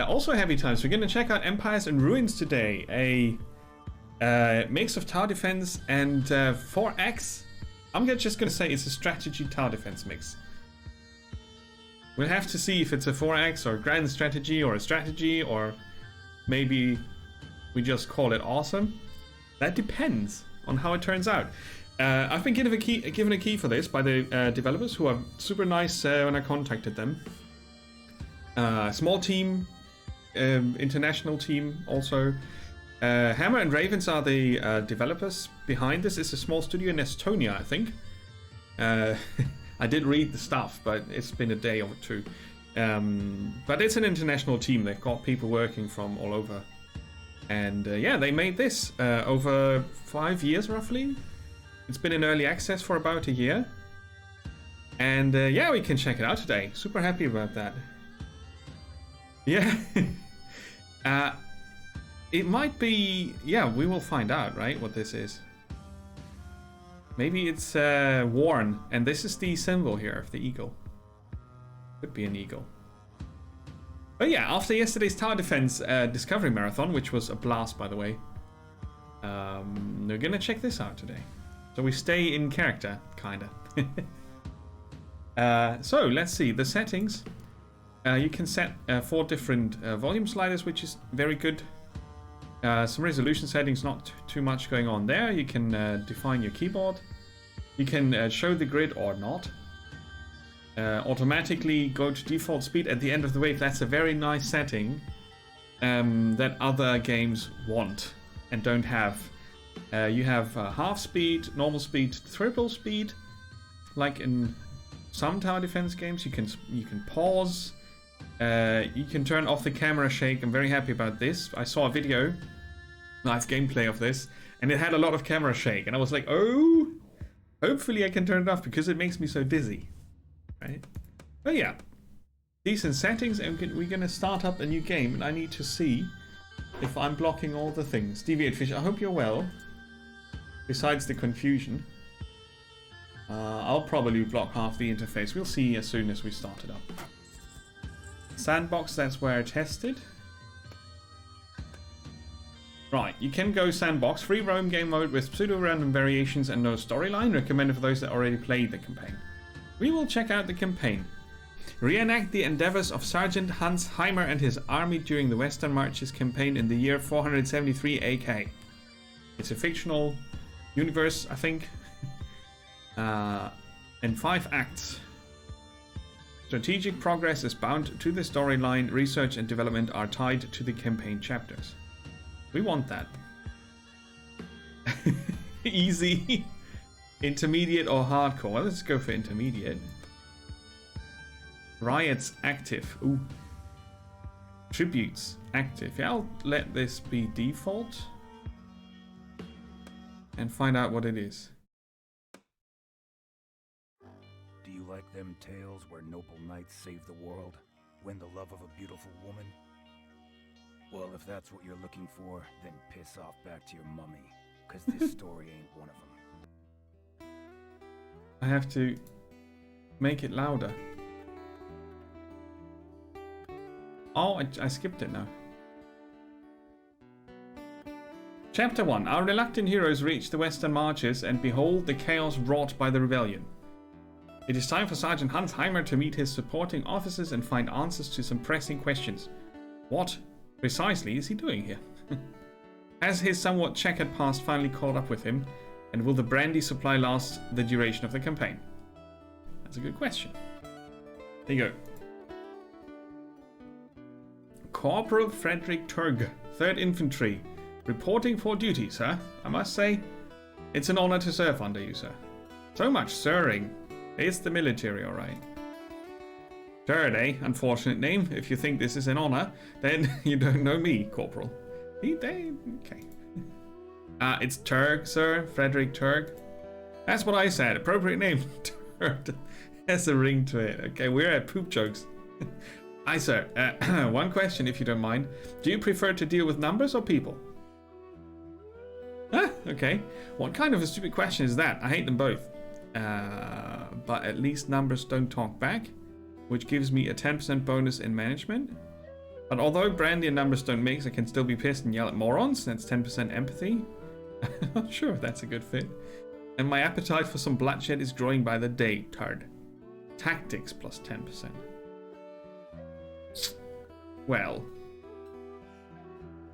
Also Heavy Times. We're going to check out Empires and Ruins today. A mix of tower defense and 4X. I'm just going to say it's a strategy tower defense mix. We'll have to see if it's a 4X or grand strategy or a strategy, or maybe we just call it awesome. That depends on how it turns out. I've been given a key for this by the developers, who are super nice when I contacted them. Small team, international team also. Hammer and Ravens are the developers behind this. It's a small studio in Estonia, I think. I did read the stuff, but it's been a day or two. But it's an international team. They've got people working from all over. And yeah, they made this over 5 years roughly. It's been in early access for about a year. And yeah, we can check it out today. Super happy about that. Yeah. It might be... Yeah, we will find out, right, what this is. Maybe it's worn, and this is the symbol here of the eagle. Could be an eagle. But yeah, after yesterday's Tower Defense Discovery Marathon, which was a blast, by the way, we're gonna check this out today. So we stay in character, kinda. So let's see, the settings. You can set 4 different volume sliders, which is very good. Some resolution settings, not too much going on there. You can define your keyboard. You can show the grid or not. Automatically go to default speed at the end of the wave. That's a very nice setting that other games want and don't have. You have half speed, normal speed, triple speed. Like in some tower defense games, you can pause. You can turn off the camera shake. I'm very happy about this. I saw a video, nice gameplay of this, and it had a lot of camera shake, and I was like, oh, hopefully I can turn it off because it makes me so dizzy, right? But yeah, decent settings, and we're gonna start up a new game, and I need to see if I'm blocking all the things. Deviate Fish, I hope you're well. Besides the confusion, I'll probably block half the interface. We'll see as soon as we start it up. Sandbox, that's where I tested. Right, you can go sandbox, free roam game mode with pseudo-random variations and no storyline, recommended for those that already played the campaign. We will check out the campaign. Reenact the endeavors of Sergeant Hans Heimer and his army during the Western Marches campaign in the year 473 AK. It's a fictional universe, I think. And 5 acts. Strategic progress is bound to the storyline. Research and development are tied to the campaign chapters. We want that. Easy, intermediate, or hardcore. Well, let's go for intermediate. Riots active. Ooh. Tributes active. Yeah, I'll let this be default and find out what it is. Do you like them tales where noble knights save the world, win the love of a beautiful woman? Well, if that's what you're looking for, then piss off back to your mummy, because this story ain't one of them. I have to make it louder. Oh, I skipped it now. Chapter 1. Our reluctant heroes reach the Western Marches and behold the chaos wrought by the rebellion. It is time for Sergeant Hans Heimer to meet his supporting officers and find answers to some pressing questions. What precisely is he doing here? Has his somewhat checkered past finally caught up with him? And will the brandy supply last the duration of the campaign? That's a good question. There you go. Corporal Frederick Turg, 3rd Infantry. Reporting for duty, sir. I must say, it's an honor to serve under you, sir. So much sirring. It's the military, alright. Turd, eh? Unfortunate name. If you think this is an honor, then you don't know me, Corporal. Okay. It's Turg, sir. Frederick Turg. That's what I said. Appropriate name. Turd. Has a ring to it. Okay, we're at poop jokes. Aye, sir. One question, if you don't mind. Do you prefer to deal with numbers or people? Okay. What kind of a stupid question is that? I hate them both. But at least numbers don't talk back, which gives me a 10% bonus in management. But although brandy and numbers don't mix, I can still be pissed and yell at morons. That's 10% empathy. I'm not sure if that's a good fit. And my appetite for some bloodshed is growing by the day, turd. Tactics plus 10%. Well,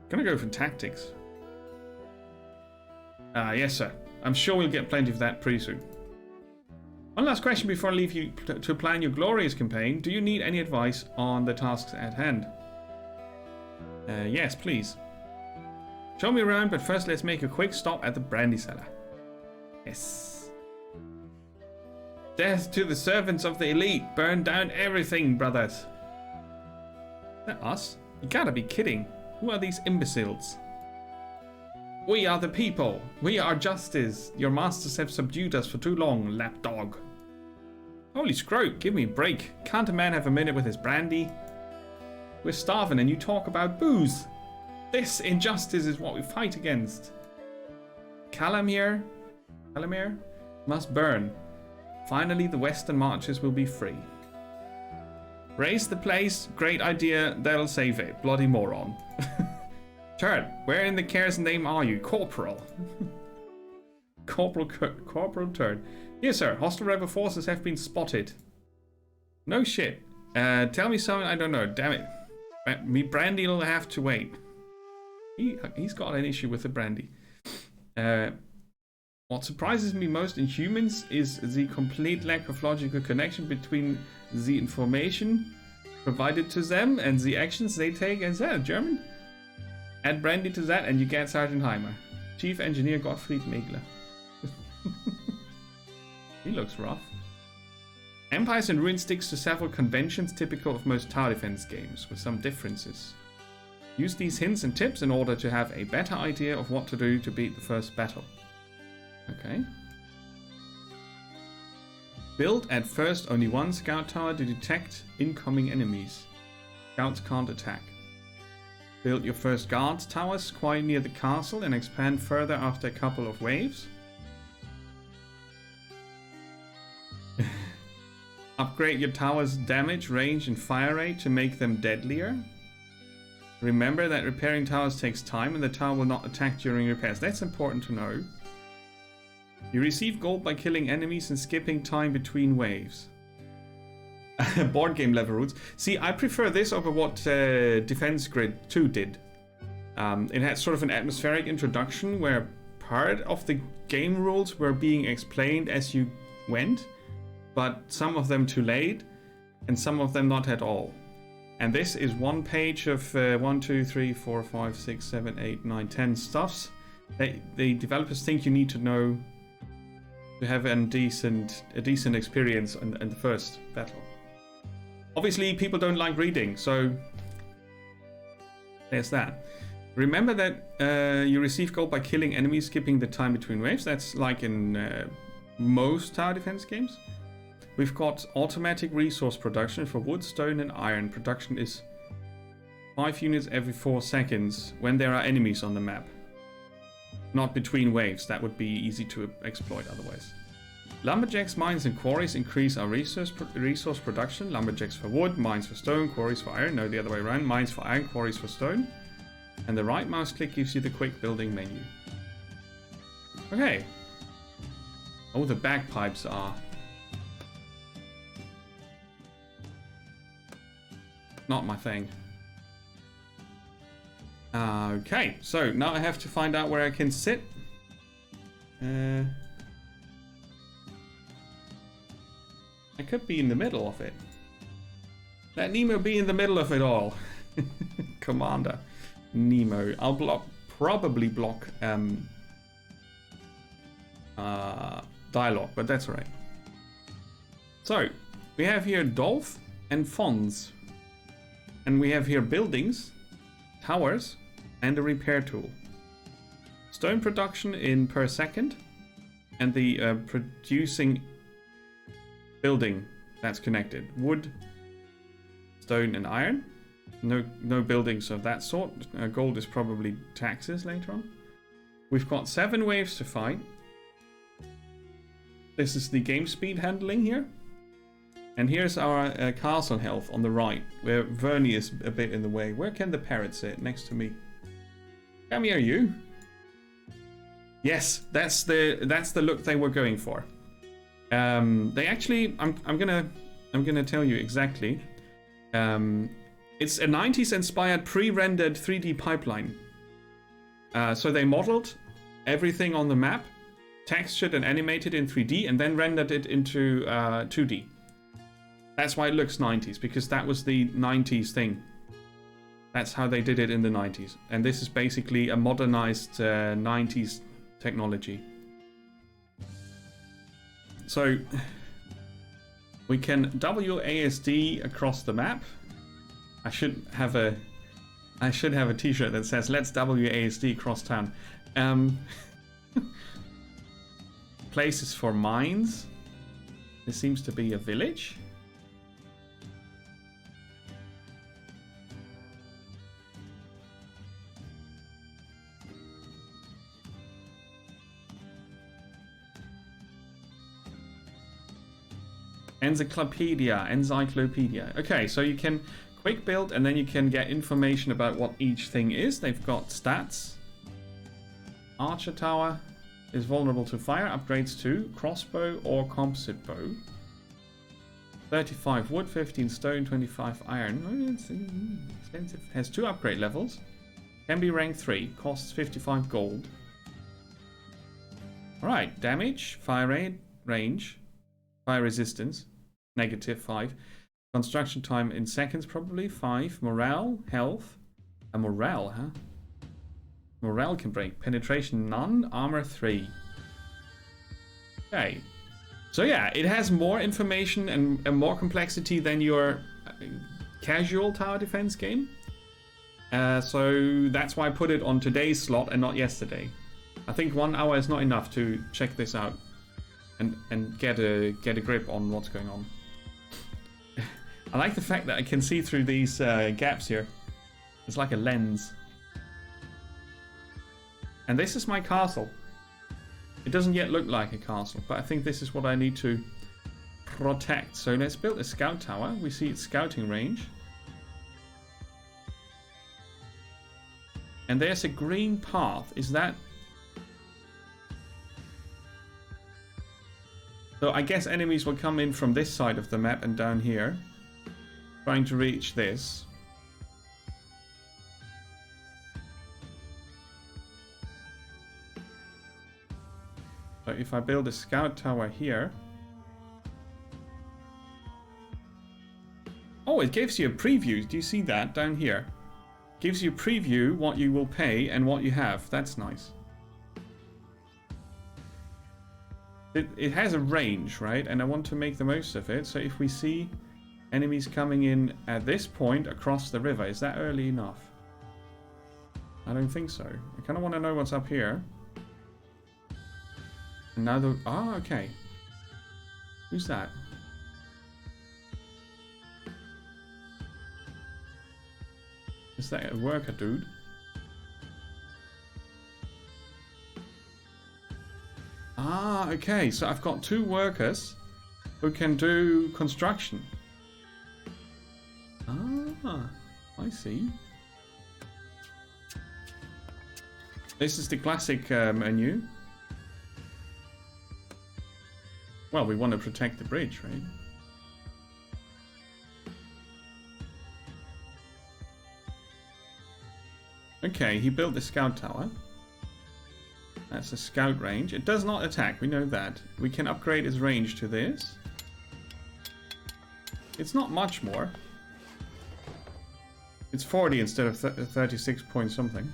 gonna go for tactics. Yes, sir. I'm sure we'll get plenty of that pretty soon. One last question before I leave you to plan your glorious campaign. Do you need any advice on the tasks at hand? Yes, please. Show me around, but first let's make a quick stop at the brandy cellar. Yes. Death to the servants of the elite. Burn down everything, brothers. Is that us? You gotta be kidding. Who are these imbeciles? We are the people. We are justice. Your masters have subdued us for too long, lapdog. Holy scrope, give me a break. Can't a man have a minute with his brandy? We're starving and you talk about booze. This injustice is what we fight against. Calamir must burn. Finally, the western marches will be free. Raise the place. Great idea. That'll save it. Bloody moron. Turd, where in the care's name are you? Corporal. Corporal Turd. Yes, sir. Hostile rebel forces have been spotted. No shit. Tell me something I don't know. Damn it. Me brandy will have to wait. He's got an issue with the brandy. What surprises me most in humans is the complete lack of logical connection between the information provided to them and the actions they take. And that German? Add brandy to that and you get Sergeant Heimer. Chief Engineer Gottfried Megler. He looks rough. Empires and Ruin sticks to several conventions typical of most tower defense games, with some differences. Use these hints and tips in order to have a better idea of what to do to beat the first battle. Okay. Build at first only one scout tower to detect incoming enemies. Scouts can't attack. Build your first guard towers quite near the castle and expand further after a couple of waves. Upgrade your tower's damage, range and fire rate to make them deadlier. Remember that repairing towers takes time and the tower will not attack during repairs. That's important to know. You receive gold by killing enemies and skipping time between waves. Board game level rules. See, I prefer this over what Defense Grid 2 did. It had sort of an atmospheric introduction where part of the game rules were being explained as you went, but some of them too late and some of them not at all. And this is one page of 1, 2, 3, 4, 5, 6, 7, 8, 9, 10 stuffs that the developers think you need to know to have a decent experience in the first battle. Obviously, people don't like reading, so there's that. Remember that you receive gold by killing enemies, skipping the time between waves. That's like in most tower defense games. We've got automatic resource production for wood, stone, and iron. Production is 5 units every 4 seconds when there are enemies on the map. Not between waves. That would be easy to exploit otherwise. Lumberjacks, mines, and quarries increase our resource production. Lumberjacks for wood, mines for stone, quarries for iron. No, the other way around. Mines for iron, quarries for stone. And the right mouse click gives you the quick building menu. Okay. Oh, the bagpipes are not my thing. Okay, so now I have to find out where I can sit. I could be in the middle of it. Let Nemo be in the middle of it all. Commander Nemo. I'll probably block dialogue, but that's alright. So, we have here Dolph and Fons. And we have here buildings, towers, and a repair tool. Stone production in per second, and the producing building that's connected. Wood, stone, and iron. No buildings of that sort. Gold is probably taxes later on. We've got 7 waves to fight. This is the game speed handling here. And here's our castle health on the right, where Verney is a bit in the way. Where can the parrot sit? Next to me. Come here, you. Yes, that's the look they were going for. They actually, I'm gonna tell you exactly. It's a 90s inspired pre-rendered 3D pipeline. So they modeled everything on the map, textured and animated in 3D, and then rendered it into 2D. That's why it looks 90s, because that was the 90s thing. That's how they did it in the 90s. And this is basically a modernized 90s technology. So we can WASD across the map. I should have a t-shirt that says let's WASD across town. Places for mines. This seems to be a village. Encyclopedia. Okay, so you can quick build and then you can get information about what each thing is. They've got stats. Archer tower is vulnerable to fire. Upgrades to crossbow or composite bow. 35 wood, 15 stone, 25 iron. Oh, it's expensive. Has 2 upgrade levels. Can be rank 3. Costs 55 gold. Alright, damage, fire rate, range, fire resistance, -5. Construction time in seconds, probably 5. Morale, health. A morale, huh? Morale can break. Penetration, none. Armor, 3. Okay. So yeah, it has more information and more complexity than your casual tower defense game. So that's why I put it on today's slot and not yesterday. I think 1 hour is not enough to check this out and get a grip on what's going on. I like the fact that I can see through these gaps here. It's like a lens. And this is my castle. It doesn't yet look like a castle, but I think this is what I need to protect. So let's build a scout tower. We see its scouting range. And there's a green path. Is that... So I guess enemies will come in from this side of the map and down here, trying to reach this. So if I build a scout tower here... Oh, it gives you a preview. Do you see that down here? Gives you a preview what you will pay and what you have. That's nice. It has a range, right? And I want to make the most of it. So if we see enemies coming in at this point across the river, is that early enough? I don't think so. I kind of want to know what's up here. And now the... Ah, okay. Who's that? Is that a worker dude? Ah, okay. So I've got 2 workers who can do construction. Ah, I see. This is the classic menu. Well, we want to protect the bridge, right? Okay, he built the scout tower. That's a scout range. It does not attack, we know that. We can upgrade its range to this. It's not much more. It's 40 instead of 36 point something.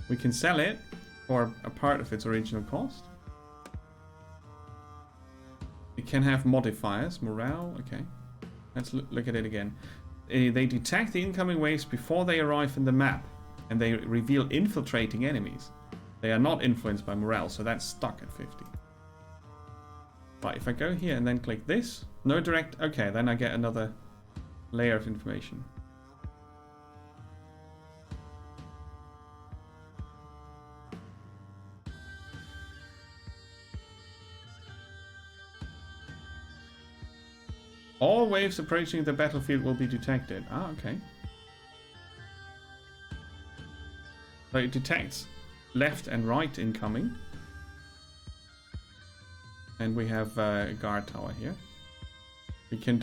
We can sell it for a part of its original cost. It can have modifiers. Morale, okay. Let's look at it again. They detect the incoming waves before they arrive in the map, and they reveal infiltrating enemies. They are not influenced by morale, so that's stuck at 50. Right, if I go here and then click this, no direct... Okay, then I get another layer of information. All waves approaching the battlefield will be detected. Ah, okay. So it detects left and right incoming. And we have a guard tower here. We can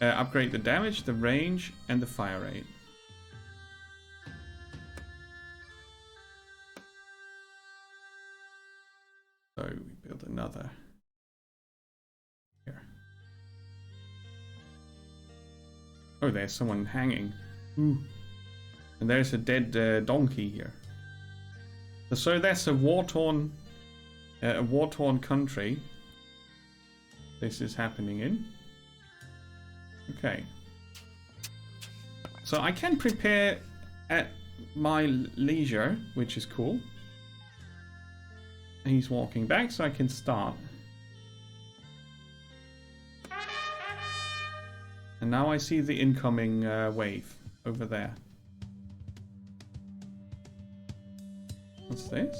upgrade the damage, the range, and the fire rate. So we build another here. Oh, there's someone hanging. Ooh. And there's a dead donkey here. So that's a war-torn country. This is happening in. Okay. So I can prepare at my leisure, which is cool. He's walking back, so I can start. And now I see the incoming wave over there. What's this?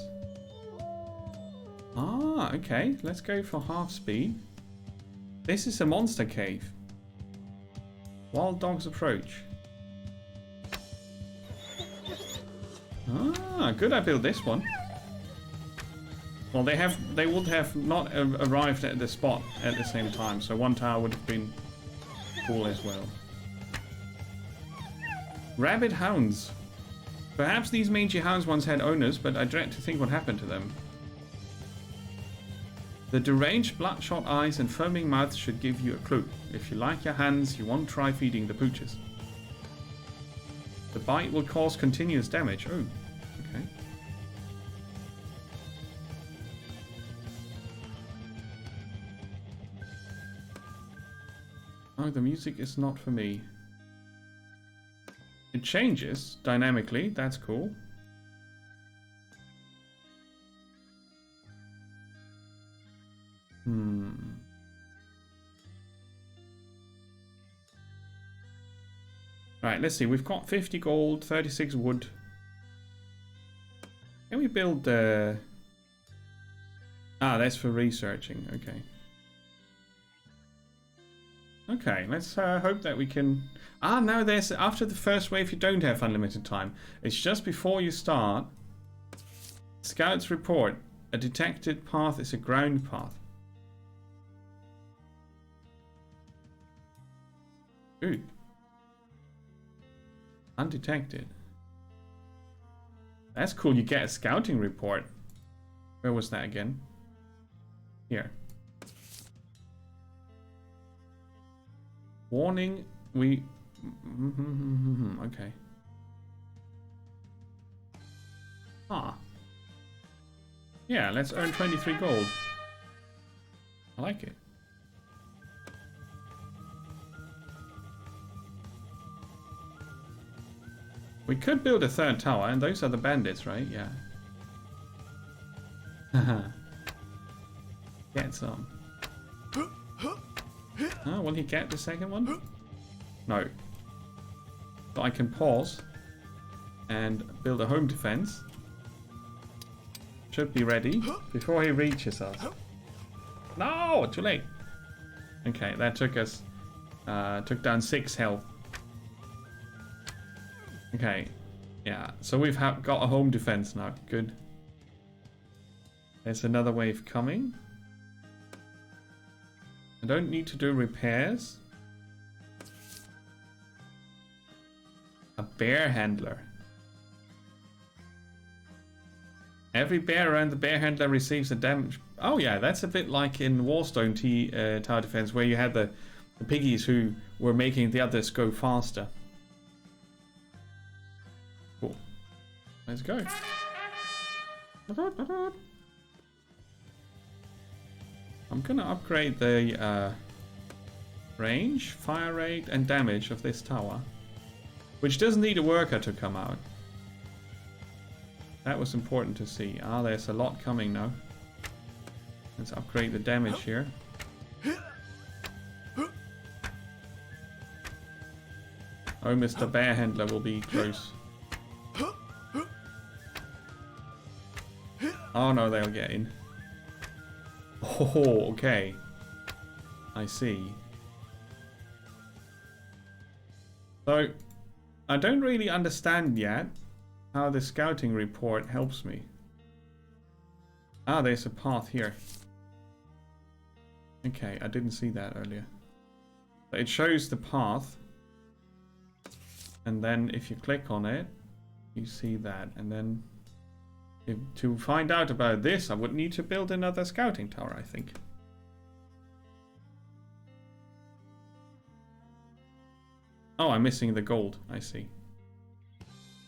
Ah, okay. Let's go for half speed. This is a monster cave. Wild dogs approach. Ah, good I built this one. Well, they would have not arrived at the spot at the same time, so one tower would have been cool as well. Rabid hounds. Perhaps these mangy hounds once had owners, but I dread to think what happened to them. The deranged bloodshot eyes and foaming mouth should give you a clue. If you like your hands, you won't try feeding the pooches. The bite will cause continuous damage. Oh, okay. Oh, the music is not for me. It changes dynamically. That's cool. Right, let's see. We've got 50 gold, 36 wood. Can we build the... Ah, that's for researching. Okay. Okay, let's hope that we can... Ah, now there's... After the first wave, you don't have unlimited time. It's just before you start. Scouts report. A detected path is a ground path. Ooh. Undetected. That's cool. You get a scouting report. Where was that again? Here. Warning. We... Okay. Ah. Yeah, let's earn 23 gold. I like it. We could build a third tower, and those are the bandits, right? Yeah. Haha. Get some. Oh, will he get the second one? No. So I can pause and build a home defense. Should be ready before he reaches us. No, too late. Okay, that took us, took down 6 health. Okay, yeah, so we've got a home defense now. Good. There's another wave coming. I don't need to do repairs. A bear handler. Every bear around the bear handler receives a damage. Oh yeah, that's a bit like in Warstone Tower Defense, where you had the piggies who were making the others go faster. Cool. Let's go. I'm gonna upgrade the range, fire rate, and damage of this tower, which doesn't need a worker to come out. That was important to see. Ah, there's a lot coming now. Let's upgrade the damage here. Oh, Mr. Bear Handler will be close. Oh no, they'll get in. Oh, okay. I see. So, I don't really understand yet how the scouting report helps me. Ah, there's a path here. Okay, I didn't see that earlier. So it shows the path. And then if you click on it, you see that. And then to find out about this, I would need to build another scouting tower, I think. Oh, I'm missing the gold. I see.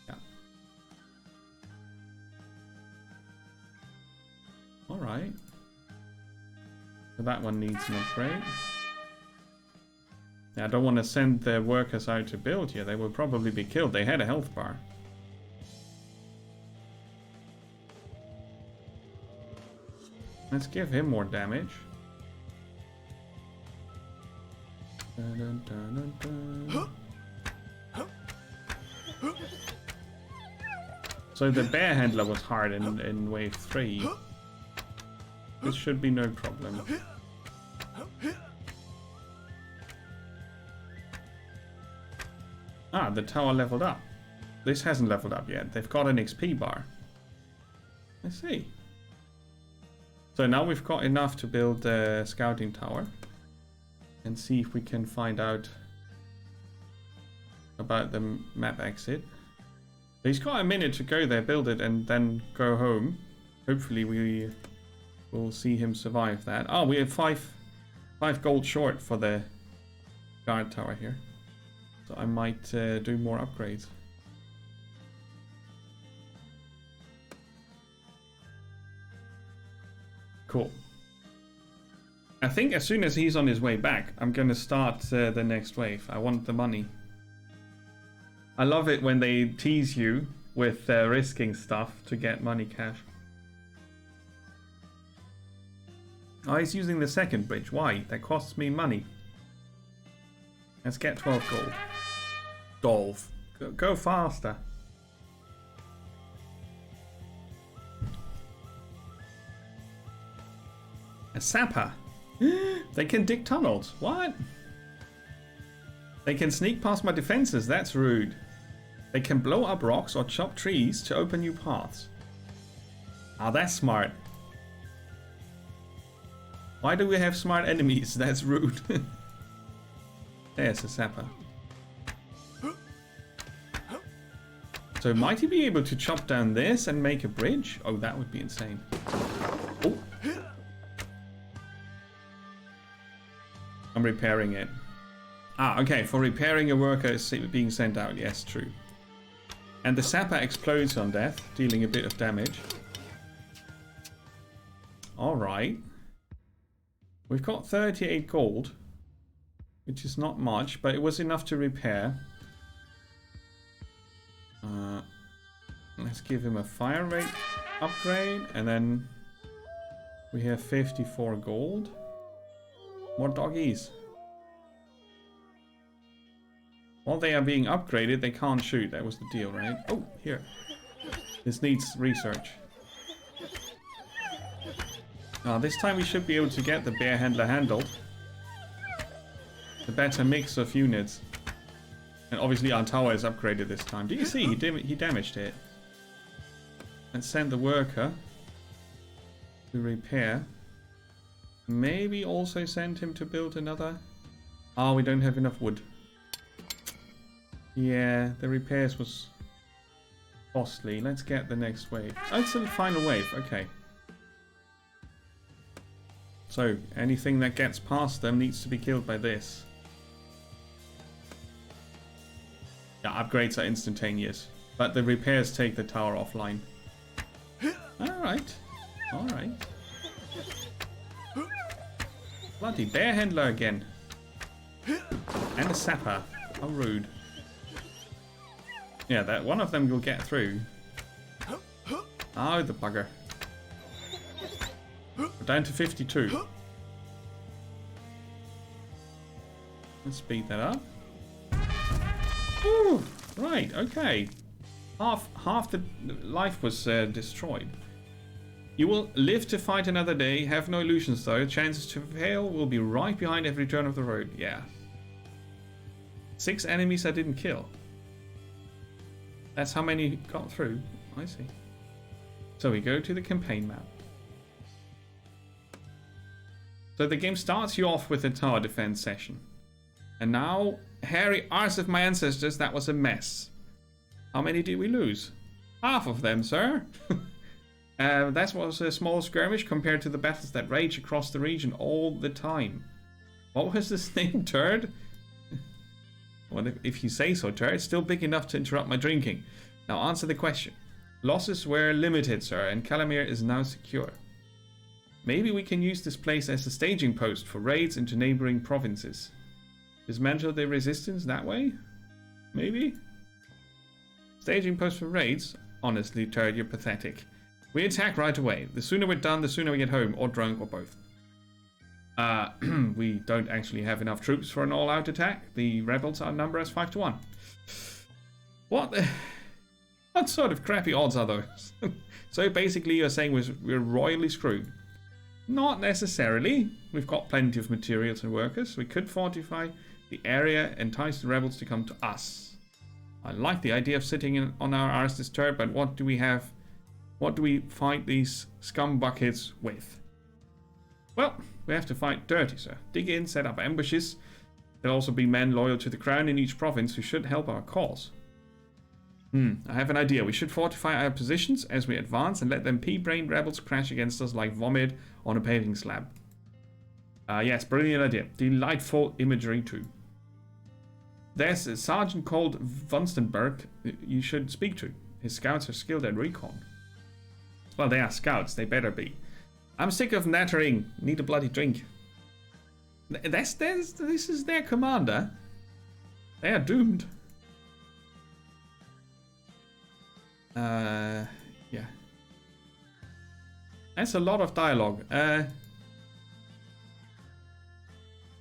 Yeah. Alright. So that one needs an upgrade. Yeah, I don't want to send the workers out to build here. They will probably be killed. They had a health bar. Let's give him more damage. Dun, dun, dun, dun. So the bear handler was hard in wave 3. This should be no problem. Ah, the tower leveled up. This hasn't leveled up yet. They've got an XP bar. I see. So now we've got enough to build the scouting tower. And see if we can find out about the map exit. So he's got a minute to go there, build it, and then go home. Hopefully we will see him survive that. Oh, we have five gold short for the guard tower here. So I might do more upgrades. Cool. I think as soon as he's on his way back, I'm going to start the next wave. I want the money. I love it when they tease you with risking stuff to get money cash. Oh, he's using the second bridge. Why? That costs me money. Let's get 12 gold. Dolph. Go faster. A sapper. They can dig tunnels. What? They can sneak past my defenses. That's rude. They can blow up rocks or chop trees to open new paths. Ah, that's smart. Why do we have smart enemies? That's rude. There's a sapper. So might he be able to chop down this and make a bridge? Oh, that would be insane. Oh. I'm repairing it. Ah, okay. For repairing a worker is being sent out. Yes, true. And the sapper explodes on death, dealing a bit of damage. Alright. We've got 38 gold, which is not much, but it was enough to repair. Let's give him a fire rate upgrade, and then we have 54 gold. More doggies. While they are being upgraded, they can't shoot. That was the deal, right? Oh, here. This needs research. This time we should be able to get the bear handler handled. The better mix of units. And obviously our tower is upgraded this time. Do you see? He damaged it. Let's send the worker to repair. Maybe also send him to build another. Oh, we don't have enough wood. Yeah, the repairs was costly. Let's get the next wave. Oh, it's the final wave. Okay. So, anything that gets past them needs to be killed by this. Yeah, upgrades are instantaneous. But the repairs take the tower offline. Alright. Alright. Bloody bear handler again. And a sapper. How rude. Yeah, that one of them will get through. Oh, the bugger. We're down to 52. Let's speed that up. Ooh, right, okay. Half the life was destroyed. You will live to fight another day. Have no illusions though. Chances to fail will be right behind every turn of the road. Yeah. 6 enemies I didn't kill. That's how many got through. I see. So we go to the campaign map. So the game starts you off with a tower defense session. And now, hairy arse of my ancestors, that was a mess. How many did we lose? Half of them, sir. That was a small skirmish compared to the battles that rage across the region all the time. What was this name, Turd? Well, if you say so, Turd. Still big enough to interrupt my drinking. Now answer the question. Losses were limited, sir, and Calamir is now secure. Maybe we can use this place as a staging post for raids into neighboring provinces. Dismantle the resistance that way? Maybe? Staging post for raids? Honestly, Turd, you're pathetic. We attack right away. The sooner we're done, the sooner we get home, or drunk, or both. We don't actually have enough troops for an all-out attack. The rebels outnumber us 5 to 1. What sort of crappy odds are those? So basically you're saying we're royally screwed. Not necessarily. We've got plenty of materials and workers. We could fortify the area and entice the rebels to come to us. I like the idea of sitting on our arse disturbed, but what do we have? What do we fight these scum buckets with? Well, we have to fight dirty, sir. Dig in, set up ambushes. There'll also be men loyal to the crown in each province who should help our cause. I have an idea. We should fortify our positions as we advance and let them pea-brained rebels crash against us like vomit on a paving slab. Yes, brilliant idea. Delightful imagery too. There's a sergeant called Vunstenberg you should speak to. His scouts are skilled at recon. Well, they are scouts. They better be. I'm sick of nattering. Need a bloody drink. This is their commander. They are doomed. Yeah. That's a lot of dialogue. Pay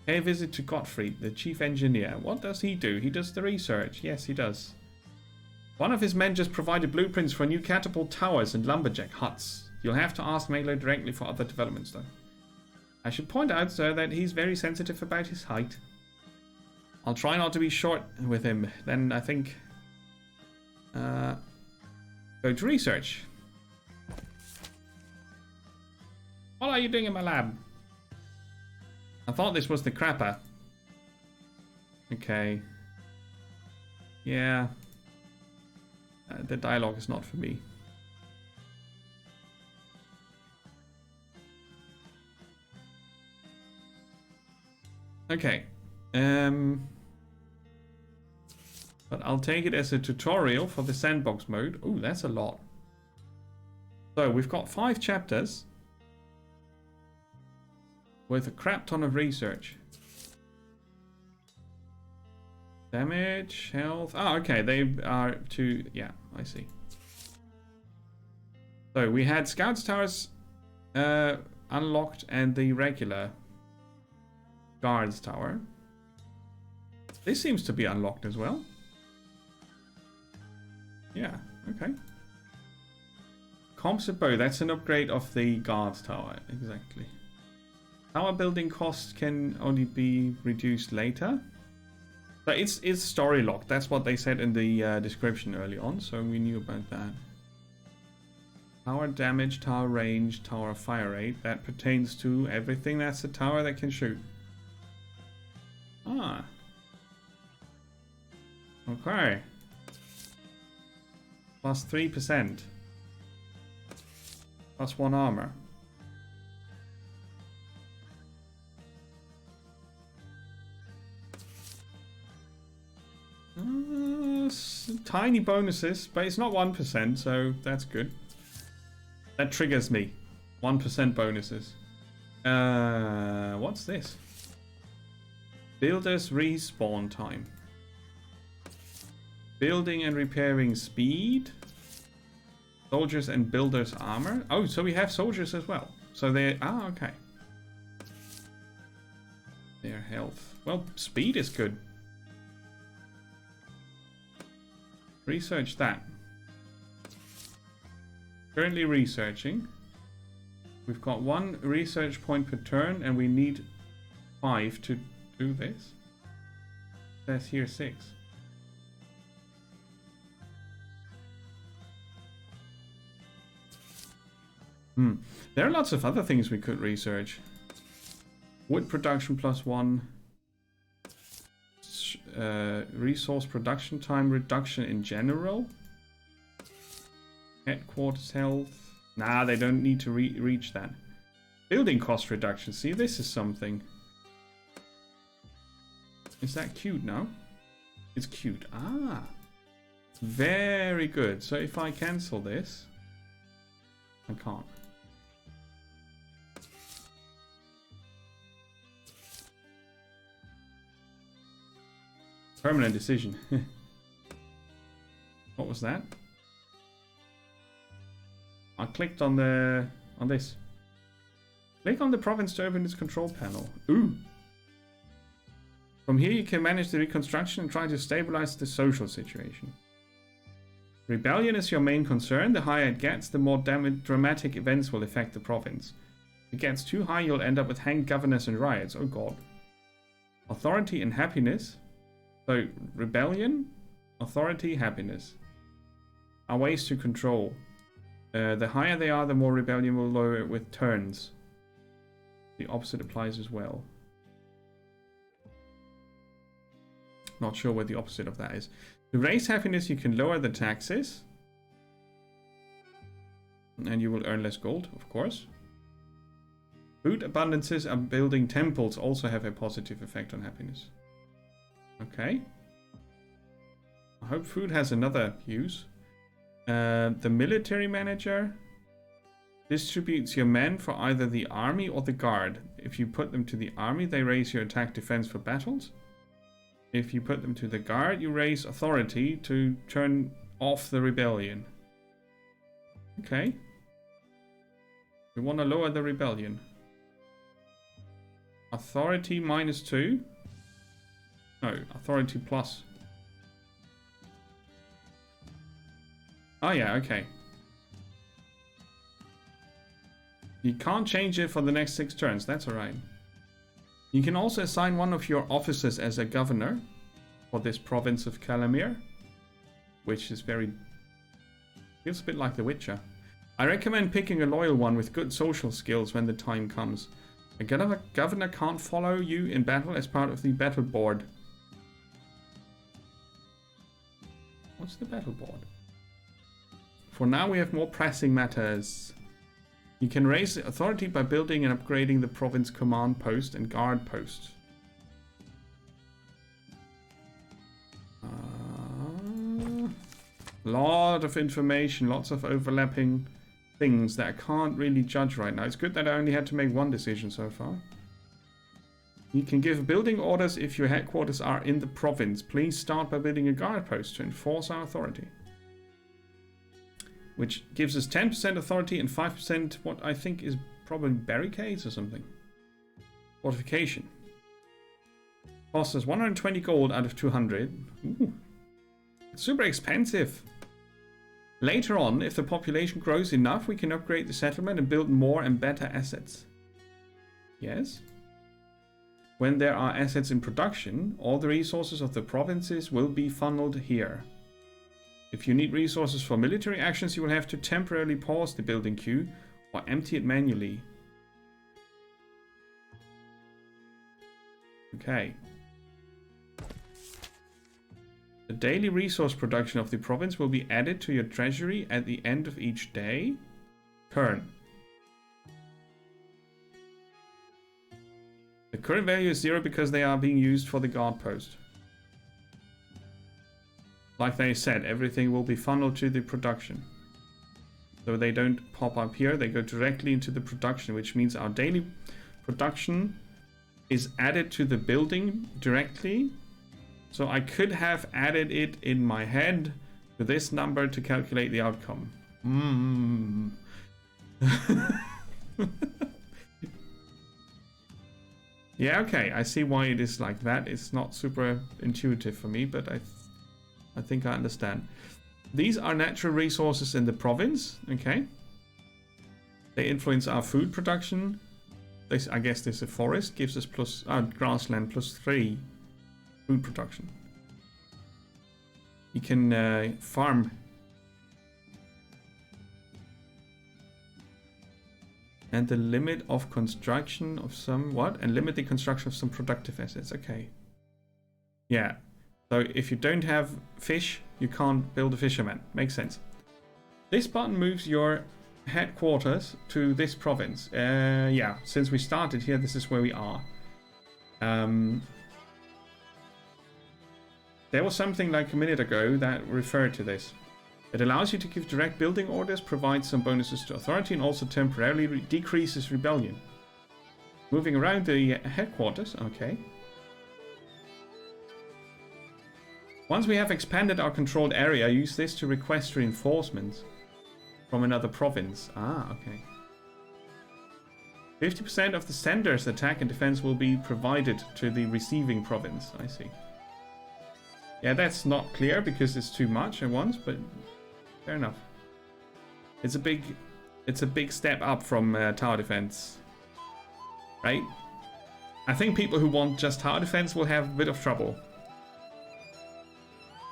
a visit to Gottfried, the chief engineer. What does he do? He does the research. Yes, he does. One of his men just provided blueprints for new catapult towers and lumberjack huts. You'll have to ask Melo directly for other developments, though. I should point out, sir, that he's very sensitive about his height. I'll try not to be short with him. Then I think... go to research. What are you doing in my lab? I thought this was the crapper. Okay. Yeah. The dialogue is not for me. Okay. But I'll take it as a tutorial for the sandbox mode. Ooh, that's a lot. So we've got 5 chapters with a crap ton of research. Damage, health. Oh, okay. They are to... Yeah, I see. So we had Scouts Towers unlocked and the regular Guards Tower. This seems to be unlocked as well. Yeah, okay. Composite bow, that's an upgrade of the Guards Tower, exactly. Tower building costs can only be reduced later. But it's story locked, that's what they said in the description early on, so we knew about that. Tower damage, tower range, tower fire rate, that pertains to everything that's a tower that can shoot. Ah. Okay. Plus 3%. Plus 1 armor. Tiny bonuses, but it's not 1%, so that's good. That triggers me. 1% bonuses. What's this? Builders respawn time. Building and repairing speed. Soldiers and builders armor. Oh, so we have soldiers as well. So they... Ah, okay. Their health. Well, speed is good. Research that. Currently researching. We've got 1 research point per turn and we need 5 to do this. Says here 6. There are lots of other things we could research. Wood production +1. Resource production time reduction in general. Headquarters health. Nah, they don't need to reach that. Building cost reduction. See, this is something. Is that cute now? It's cute. Ah. Very good. So if I cancel this, I can't. Permanent decision. What was that? I clicked on this. Click on the province to open its control panel. Ooh. From here you can manage the reconstruction and try to stabilize the social situation. Rebellion is your main concern. The higher it gets, the more dramatic events will affect the province. If it gets too high, you'll end up with hanged governors and riots. Oh god. Authority and happiness. So, rebellion, authority, happiness are ways to control. The higher they are, the more rebellion will lower it with turns. The opposite applies as well. Not sure what the opposite of that is. To raise happiness, you can lower the taxes. And you will earn less gold, of course. Food abundances and building temples also have a positive effect on happiness. Okay. I hope food has another use. The military manager distributes your men for either the army or the guard. If you put them to the army, they raise your attack defense for battles. If you put them to the guard, you raise authority to turn off the rebellion. Okay. We want to lower the rebellion. Authority -2. No, authority plus. Oh yeah, okay. You can't change it for the next 6 turns, that's alright. You can also assign one of your officers as a governor for this province of Kalamir, which is very... feels a bit like The Witcher. I recommend picking a loyal one with good social skills when the time comes. A governor can't follow you in battle as part of the battle board. What's the battle board? For now we have more pressing matters. You can raise authority by building and upgrading the province command post and guard post. Lot of information, lots of overlapping things that I can't really judge right now. It's good that I only had to make one decision so far. You can give building orders if your headquarters are in the province. Please start by building a guard post to enforce our authority. Which gives us 10% authority and 5% what I think is probably barricades or something. Fortification. Costs us 120 gold out of 200. Ooh. It's super expensive. Later on, if the population grows enough, we can upgrade the settlement and build more and better assets. Yes? When there are assets in production, all the resources of the provinces will be funneled here. If you need resources for military actions, you will have to temporarily pause the building queue or empty it manually. Okay. The daily resource production of the province will be added to your treasury at the end of each day. Turn. The current value is 0 because they are being used for the guard post. Like they said, everything will be funneled to the production. So they don't pop up here, they go directly into the production, which means our daily production is added to the building directly. So I could have added it in my head to this number to calculate the outcome. Yeah, okay, I see why it is like that. It's not super intuitive for me, but I think I understand. These are natural resources in the province, okay? They influence our food production. This, I guess this is a forest, gives us plus grassland +3 food production. You can farm. And the limit of construction of some what? And limit the construction of some productive assets. Okay. Yeah. So if you don't have fish, you can't build a fisherman. Makes sense. This button moves your headquarters to this province. Yeah, since we started here, this is where we are. There was something like a minute ago that referred to this. It allows you to give direct building orders, provides some bonuses to authority, and also temporarily decreases rebellion. Moving around the headquarters, okay. Once we have expanded our controlled area, use this to request reinforcements from another province. Ah, okay. 50% of the sender's attack and defense will be provided to the receiving province. I see. Yeah, that's not clear because it's too much at once, but fair enough. It's a big step up from tower defense, right? I think people who want just tower defense will have a bit of trouble.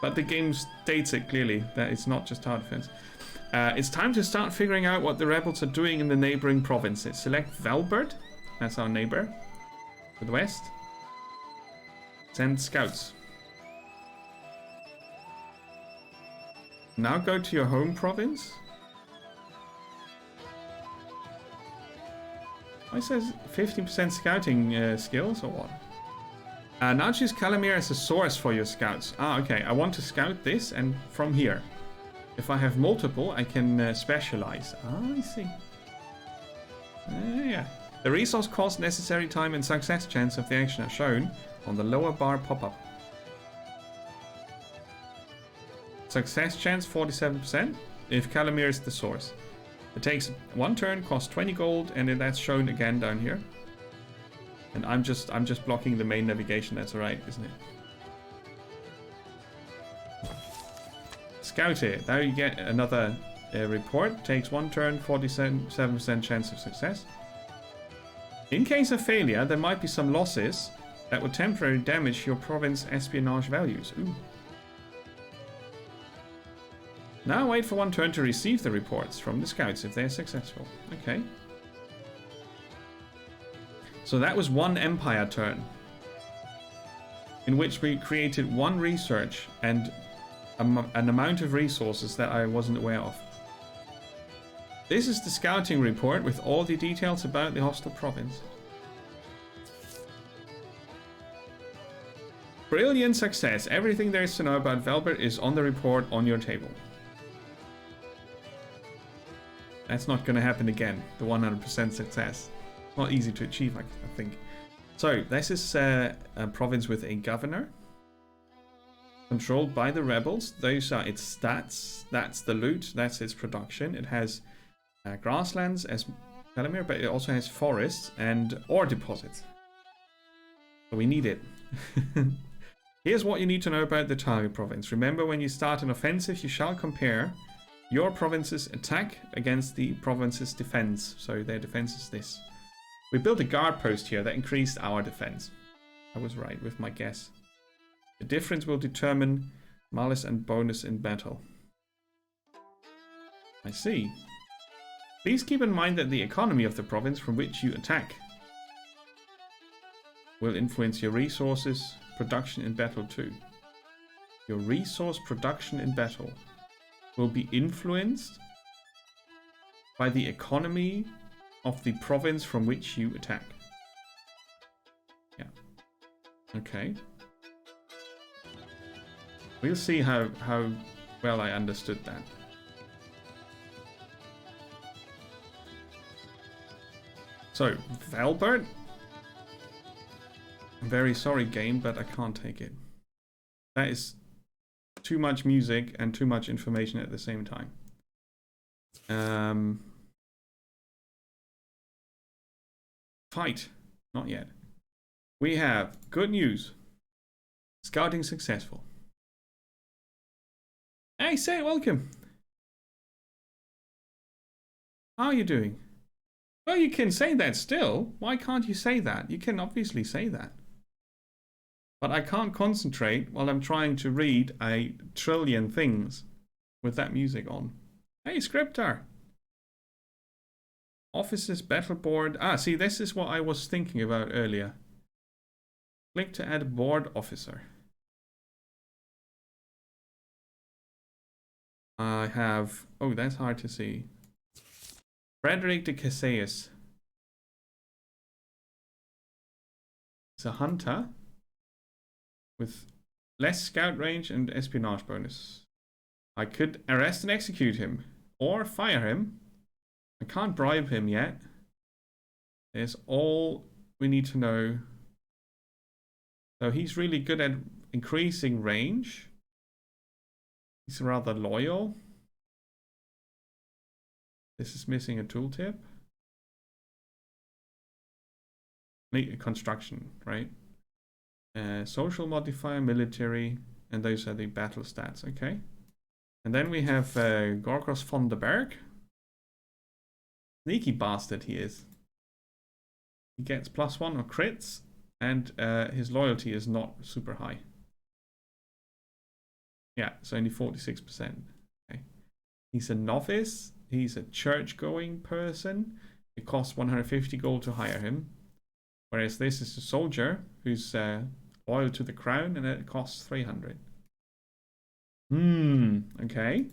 But the game states it clearly that it's not just tower defense. It's time to start figuring out what the rebels are doing in the neighboring provinces. Select Velbert, that's our neighbor, to the west. Send scouts. Now go to your home province. It says 50% scouting skills or what? Now choose Calamir as a source for your scouts. Ah, okay. I want to scout this and from here. If I have multiple, I can specialize. Ah, I see. Yeah. The resource cost, necessary time, and success chance of the action are shown on the lower bar pop-up. Success chance 47% if Calamir is the source. It takes 1 turn, costs 20 gold, and that's shown again down here. And I'm just blocking the main navigation. That's alright, isn't it? Scout it. Now you get another report. Takes 1 turn, 47% chance of success. In case of failure, there might be some losses that would temporarily damage your province espionage values. Ooh. Now wait for 1 turn to receive the reports from the scouts if they're successful. Okay. So that was 1 empire turn, in which we created 1 research and an amount of resources that I wasn't aware of. This is the scouting report with all the details about the hostile province. Brilliant success. Everything there is to know about Velbert is on the report on your table. That's not going to happen again, the 100% success. Not easy to achieve, I think. So, this is a province with a governor. Controlled by the rebels. Those are its stats. That's the loot. That's its production. It has grasslands as Calamir, but it also has forests and ore deposits. So we need it. Here's what you need to know about the target province. Remember, when you start an offensive, you shall compare your province's attack against the province's defense. So their defense is this. We built a guard post here that increased our defense. I was right with my guess. The difference will determine malice and bonus in battle. I see. Please keep in mind that the economy of the province from which you attack will influence your resources production in battle too. Your resource production in battle will be influenced by the economy of the province from which you attack. Yeah. Okay. We'll see how well I understood that. So, Velbert. I'm very sorry, game, but I can't take it. That is too much music and too much information at the same time. Fight. Not yet. We have good news. Scouting successful. Hey, say welcome. How are you doing? Well, you can say that still. Why can't you say that? You can obviously say that. But I can't concentrate while I'm trying to read a trillion things with that music on. Hey, Scripter! Offices, battle board. Ah, see, this is what I was thinking about earlier. Click to add a board officer. I have... Oh, that's hard to see. Frederick de Casillas. He's a hunter with less scout range and espionage bonus. I could arrest and execute him or fire him. I can't bribe him yet. There's all we need to know. So he's really good at increasing range. He's rather loyal. This is missing a tooltip. Construction, right? Social modifier, military, and those are the battle stats, okay? And then we have Gorgos von der Berg. Sneaky bastard he is. He gets +1 on crits, and his loyalty is not super high. Yeah, it's only 46%. Okay. He's a novice. He's a church-going person. It costs 150 gold to hire him. Whereas this is a soldier who's loyal to the crown, and it costs 300. Okay.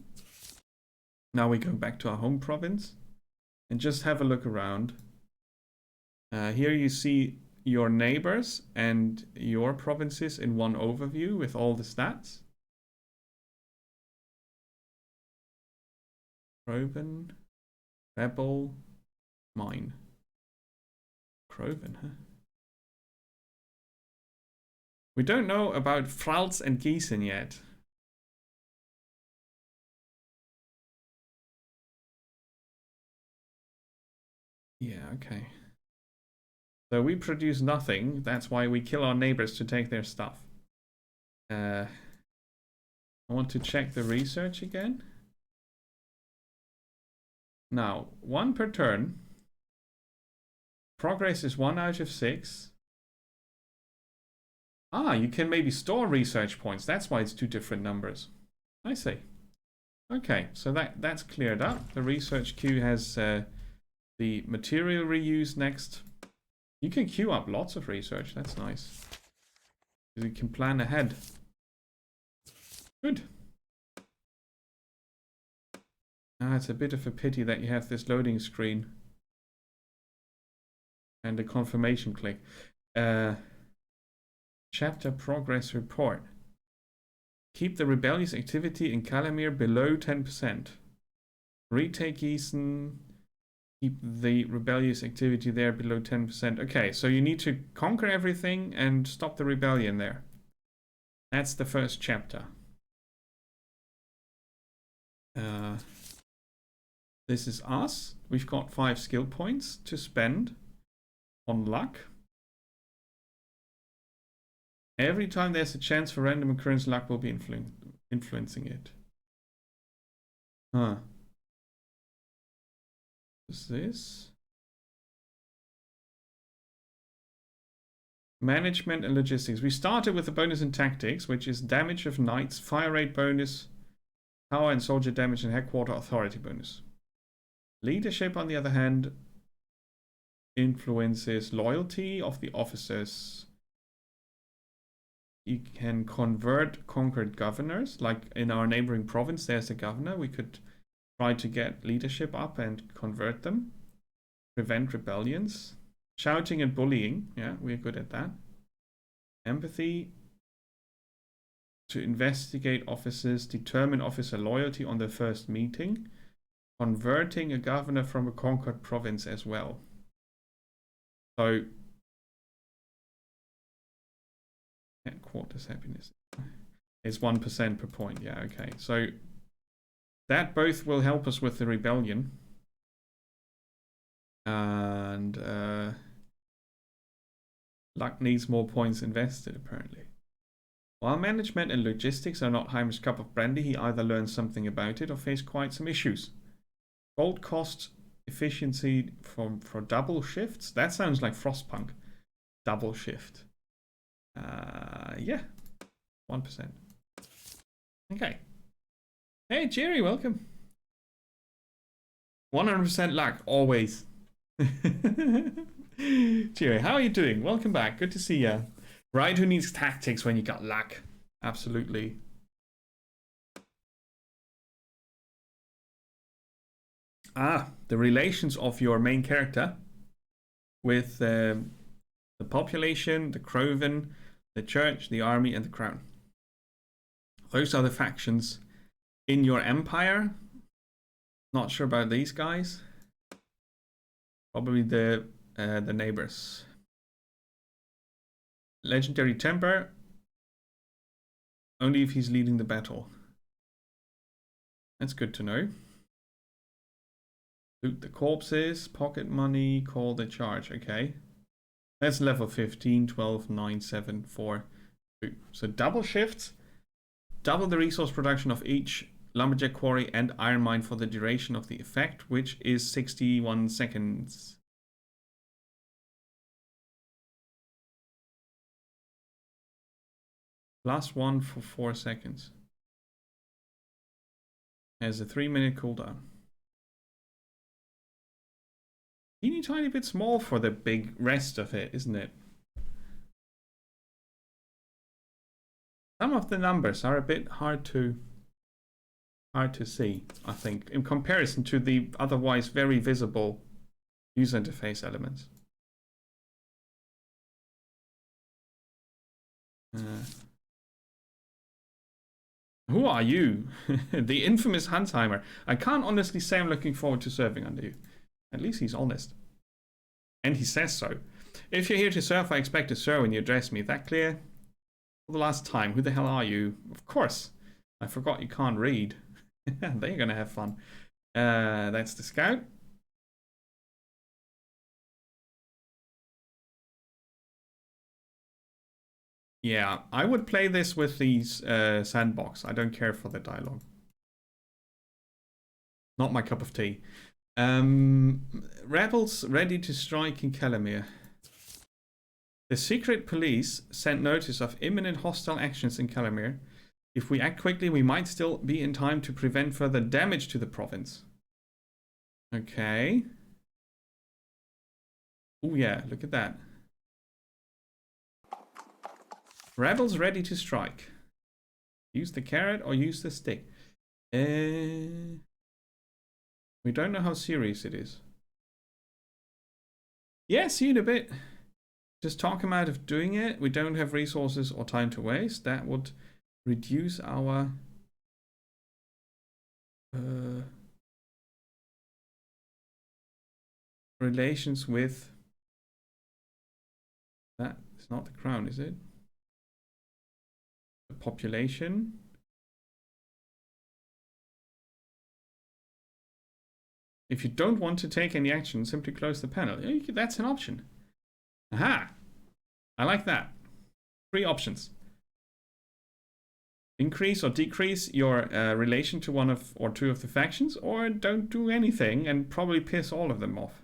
Now we go back to our home province and just have a look around. Here you see your neighbors and your provinces in one overview with all the stats. Kroven, Rebel, mine. Kroven, huh? We don't know about Pfalz and Gießen yet. Yeah, okay. So we produce nothing. That's why we kill our neighbors to take their stuff. I want to check the research again. Now, 1 per turn. Progress is 1 out of 6. Ah, you can maybe store research points. That's why it's 2 different numbers. I see. Okay, so that's cleared up. The research queue has the material reuse next. You can queue up lots of research. That's nice. You can plan ahead. Good. It's a bit of a pity that you have this loading screen and a confirmation click. Chapter progress report. Keep the rebellious activity in Calamir below 10%. Retake Gießen. Keep the rebellious activity there below 10%. Okay, so you need to conquer everything and stop the rebellion there. That's the first chapter. This is us. We've got 5 skill points to spend on luck. Every time there's a chance for random occurrence, luck will be influencing it. Huh. What's this? Management and logistics. We started with a bonus in tactics, which is damage of knights, fire rate bonus, power and soldier damage, and headquarter authority bonus. Leadership, on the other hand, influences loyalty of the officers. You can convert conquered governors. Like in our neighboring province, there's a governor. We could try to get leadership up and convert them. Prevent rebellions. Shouting and bullying. Yeah, we're good at that. Empathy. To investigate officers. Determine officer loyalty on the first meeting. Converting a governor from a conquered province as well. So, headquarters happiness is 1% per point. Yeah, okay. So, that both will help us with the rebellion. And luck needs more points invested, apparently. While management and logistics are not Heimer's cup of brandy, he either learns something about it or faced quite some issues. Gold cost efficiency for double shifts. That sounds like Frostpunk. Double shift. Yeah, 1%. Okay. Hey, Jerry, welcome. 100% luck, always. Jerry, how are you doing? Welcome back. Good to see you. Right, who needs tactics when you got luck? Absolutely. The relations of your main character with the population, the Krovan, the church, the army, and the crown. Those are the factions in your empire. Not sure about these guys. Probably the neighbors. Legendary temper. Only if he's leading the battle. That's good to know. Loot the corpses, pocket money, call the charge. Okay. That's level 15, 12, 9, 7, 4, 2. So double shifts. Double the resource production of each lumberjack quarry and iron mine for the duration of the effect, which is 61 seconds. +1 for 4 seconds. Has a 3-minute cooldown. Teeny tiny bit small for the big rest of it, isn't it? Some of the numbers are a bit hard to see, I think, in comparison to the otherwise very visible user interface elements. Who are you? The infamous Hansheimer. I can't honestly say I'm looking forward to serving under you. At least he's honest. And he says so. If you're here to serve, I expect to serve when you address me. Is that clear? For the last time, who the hell are you? Of course. I forgot you can't read. They're going to have fun. That's the scout. Yeah, I would play this with these sandbox. I don't care for the dialogue. Not my cup of tea. Rebels ready to strike in Kalamir. The secret police sent notice of imminent hostile actions in Kalamir. If we act quickly, we might still be in time to prevent further damage to the province. Okay. Oh yeah, look at that. Rebels ready to strike. Use the carrot or use the stick. We don't know how serious it is. Yeah, see you in a bit. Just talk him out of doing it. We don't have resources or time to waste. That would reduce our relations with... That is not the crown, is it? The population. If you don't want to take any action, simply close the panel. That's an option. Aha! I like that. 3 options. Increase or decrease your relation to one of or two of the factions, or don't do anything and probably piss all of them off.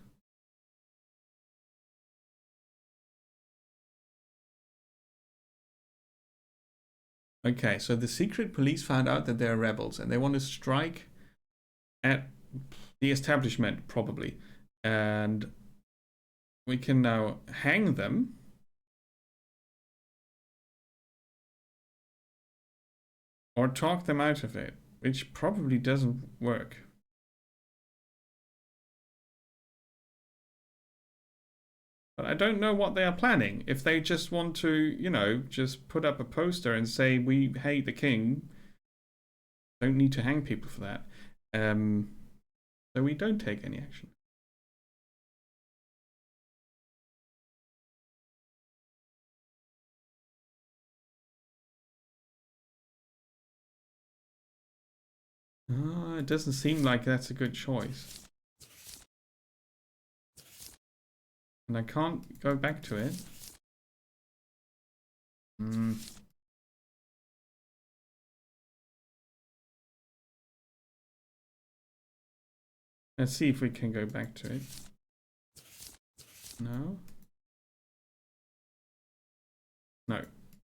Okay, so the secret police found out that they're rebels and they want to strike at the establishment, probably. And we can now hang them. Or talk them out of it, which probably doesn't work. But I don't know what they are planning. If they just want to, you know, just put up a poster and say, we hate the king. Don't need to hang people for that. So we don't take any action. It doesn't seem like that's a good choice. And I can't go back to it. Let's see if we can go back to it. No. No.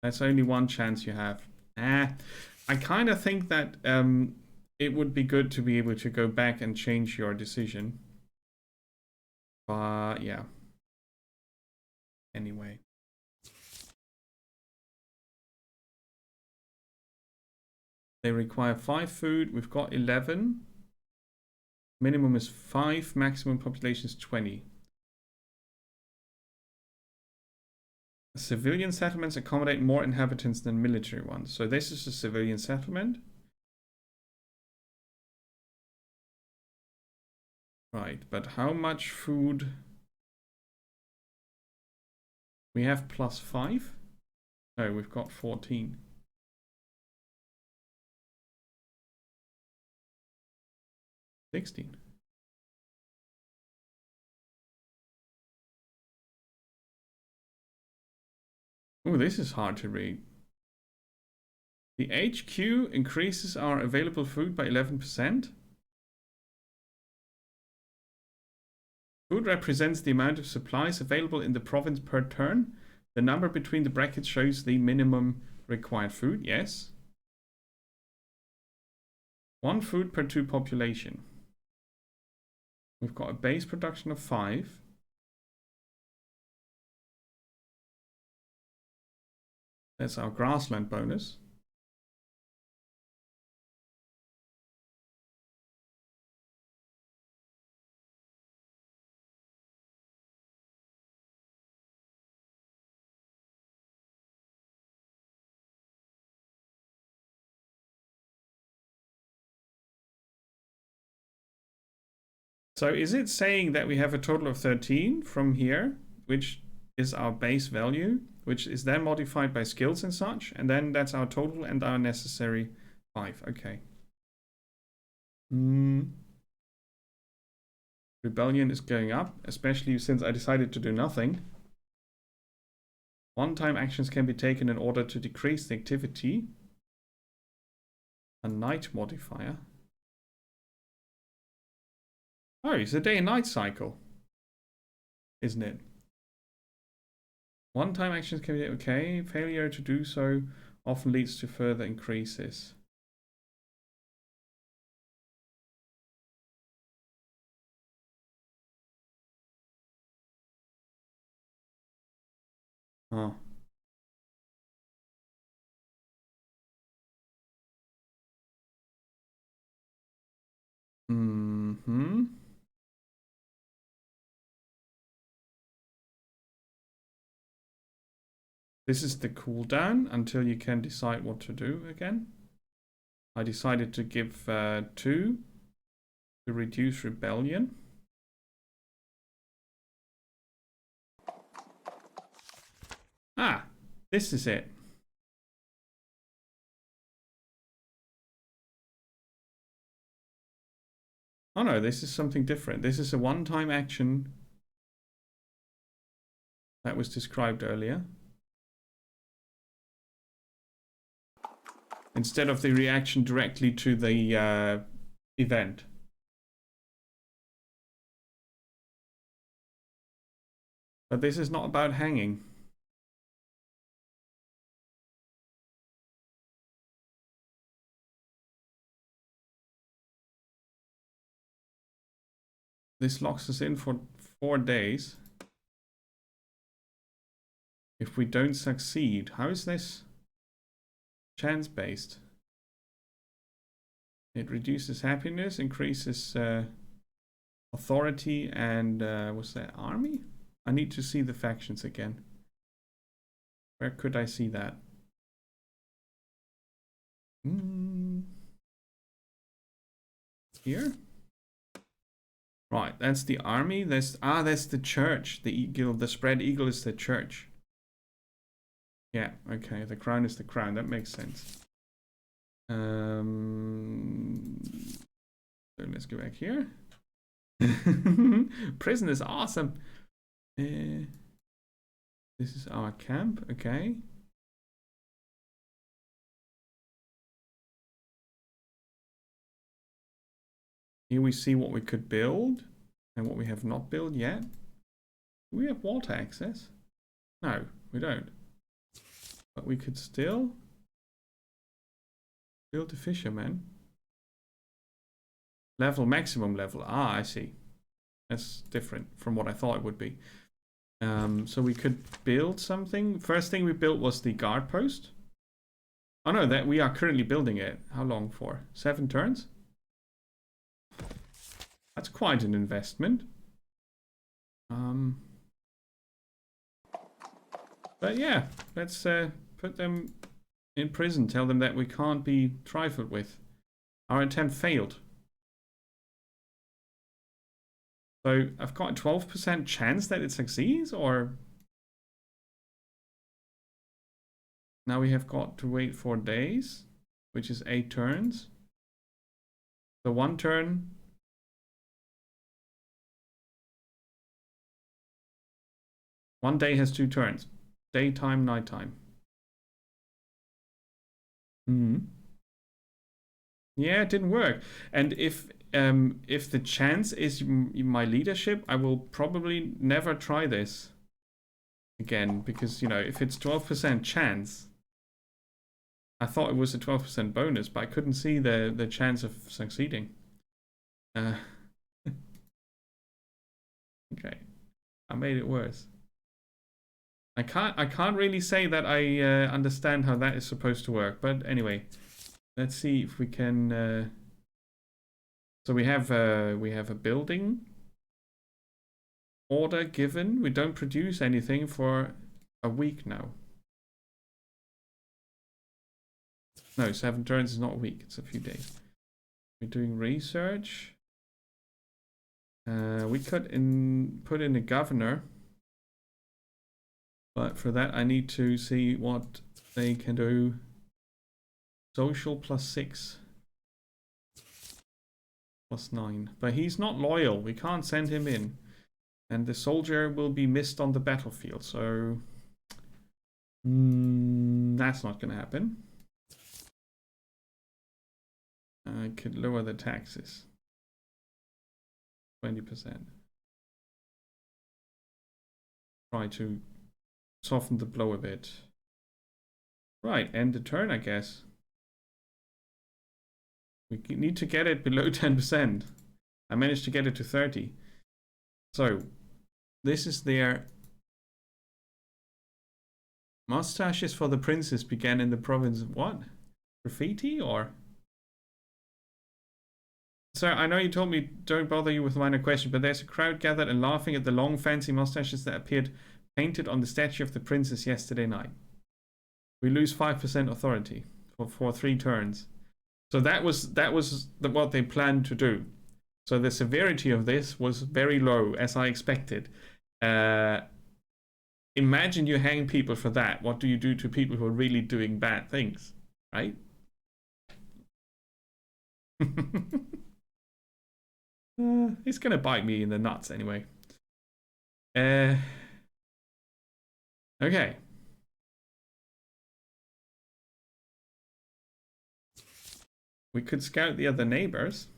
That's only one chance you have. I kind of think that it would be good to be able to go back and change your decision. But yeah. Anyway. They require 5 food. We've got 11. Minimum is 5. Maximum population is 20. Civilian settlements accommodate more inhabitants than military ones. So this is a civilian settlement. Right, but how much food? We have +5? No, we've got 14. $16. Oh, this is hard to read. The HQ increases our available food by 11%. Food represents the amount of supplies available in the province per turn. The number between the brackets shows the minimum required food, yes. 1 food per 2 population. We've got a base production of 5. That's our grassland bonus. So is it saying that we have a total of 13 from here, which is our base value, which is then modified by skills and such, and then that's our total and our necessary 5. Okay. Rebellion is going up, especially since I decided to do nothing. One-time actions can be taken in order to decrease the activity. A night modifier. Oh, it's a day and night cycle, isn't it? One-time actions can be okay. Failure to do so often leads to further increases. Oh. This is the cooldown until you can decide what to do again. I decided to give 2 to reduce rebellion. Ah, this is it. Oh no, this is something different. This is a one-time action that was described earlier. Instead of the reaction directly to the event. But this is not about hanging. This locks us in for 4 days. If we don't succeed, how is this chance-based? It reduces happiness, increases authority, and what's that, army? I need to see the factions again. Where could I see that? Here? Right, that's the army. That's the church. The eagle, the spread eagle is the church. Yeah, okay. The crown is the crown. That makes sense. So let's go back here. Prison is awesome. This is our camp. Okay. Here we see what we could build and what we have not built yet. Do we have water access? No, we don't. But we could still build the fisherman. Level, maximum level. Ah, I see. That's different from what I thought it would be. So we could build something. First thing we built was the guard post. Oh no, that we are currently building it. How long for? 7 turns? That's quite an investment. But yeah, let's put them in prison. Tell them that we can't be trifled with. Our attempt failed. So I've got a 12% chance that it succeeds, or now we have got to wait 4 days, which is 8 turns. So 1 turn. One day has 2 turns. Daytime, nighttime. Yeah, it didn't work. And if the chance is my leadership, I will probably never try this again, because, you know, if it's 12% chance, I thought it was a 12% bonus, but I couldn't see the chance of succeeding. Okay, I made it worse. I can't really say that I understand how that is supposed to work, but anyway, let's see if we can. So we have a building order given. We don't produce anything for a week now. No, 7 turns is not a week. It's a few days. We're doing research. We could put in a governor. But for that, I need to see what they can do. Social +6. +9. But he's not loyal. We can't send him in. And the soldier will be missed on the battlefield. So that's not going to happen. I could lower the taxes. 20%. Try to soften the blow a bit. Right, end the turn, I guess. We need to get it below 10%. I managed to get it to 30. So, this is their... Mustaches for the princess began in the province of what? Graffiti, or... Sir, I know you told me don't bother you with minor question, but there's a crowd gathered and laughing at the long fancy mustaches that appeared painted on the statue of the princess yesterday night. We lose 5% authority for 3 turns. So that was what they planned to do. So the severity of this was very low, as I expected. Imagine you hang people for that. What do you do to people who are really doing bad things, right? It's gonna bite me in the nuts anyway. Okay. We could scout the other neighbors.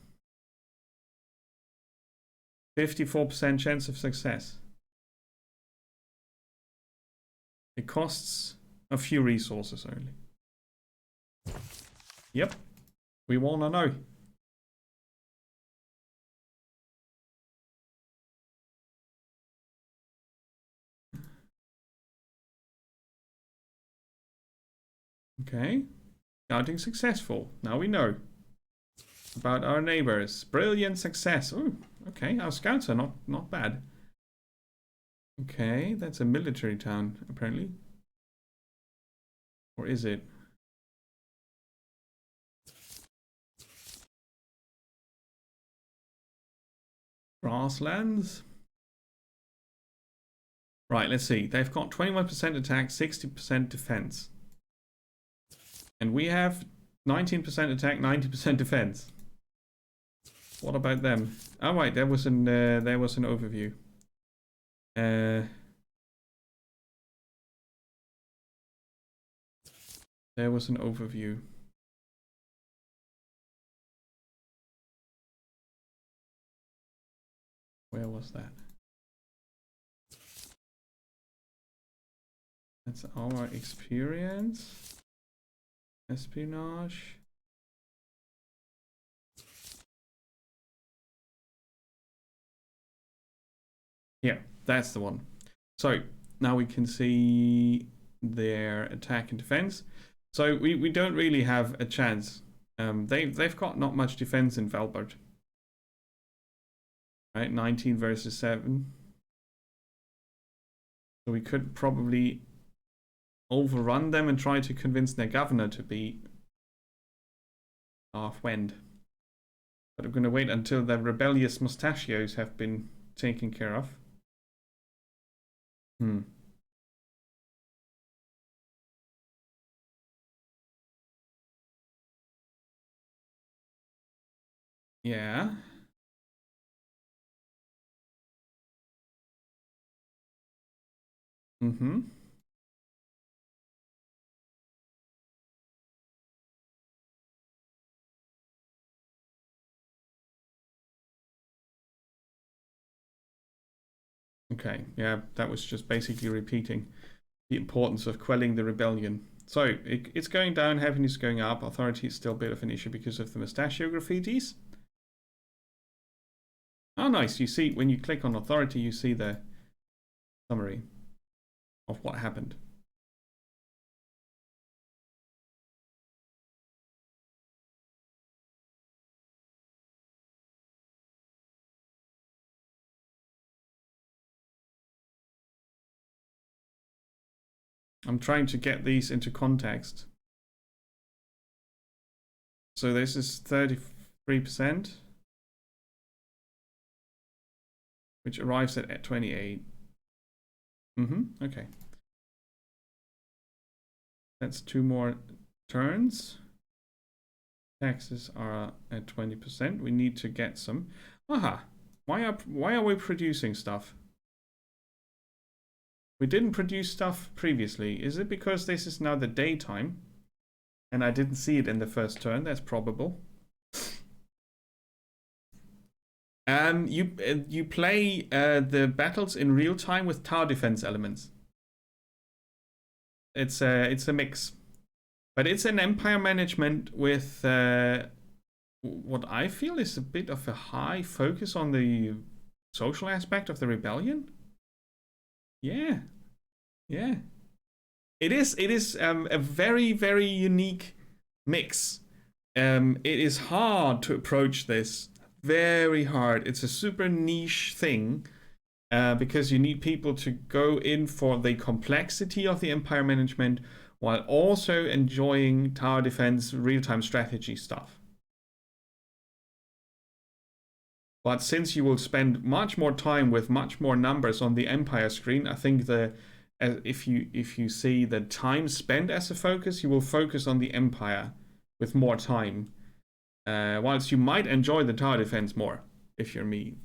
54% chance of success. It costs a few resources only. Yep. We wanna know. Okay. Scouting successful. Now we know about our neighbors. Brilliant success. Ooh, okay. Our scouts are not bad. Okay, that's a military town, apparently. Or is it? Grasslands. Right, let's see. They've got 21% attack, 60% defense. And we have 19% attack, 90% defense. What about them? Oh, right, there was an overview. There was an overview. Where was that? That's our experience. Espionage. Yeah, that's the one. So now we can see their attack and defense. So we don't really have a chance. They've got not much defense in Velbert. Right, 19 versus 7. So we could probably overrun them and try to convince their governor to be Darthwend. But I'm going to wait until the rebellious mustachios have been taken care of. Yeah. Okay, yeah, that was just basically repeating the importance of quelling the rebellion. So, it's going down, happiness is going up, authority is still a bit of an issue because of the mustachio graffitis. Oh, nice, you see, when you click on authority, you see the summary of what happened. I'm trying to get these into context. So this is 33%, which arrives at 28. Okay. That's 2 more turns. Taxes are at 20%. We need to get some. Aha! Why are we producing stuff? We didn't produce stuff previously. Is it because this is now the daytime? And I didn't see it in the first turn. That's probable. You play the battles in real time with tower defense elements. It's a mix, but it's an empire management with what I feel is a bit of a high focus on the social aspect of the rebellion. Yeah. It is a very, very unique mix. It is hard to approach this. Very hard. It's a super niche thing because you need people to go in for the complexity of the empire management while also enjoying tower defense real-time strategy stuff. But since you will spend much more time with much more numbers on the empire screen, I think if you see the time spent as a focus, you will focus on the empire with more time. Whilst you might enjoy the tower defense more, if you're me.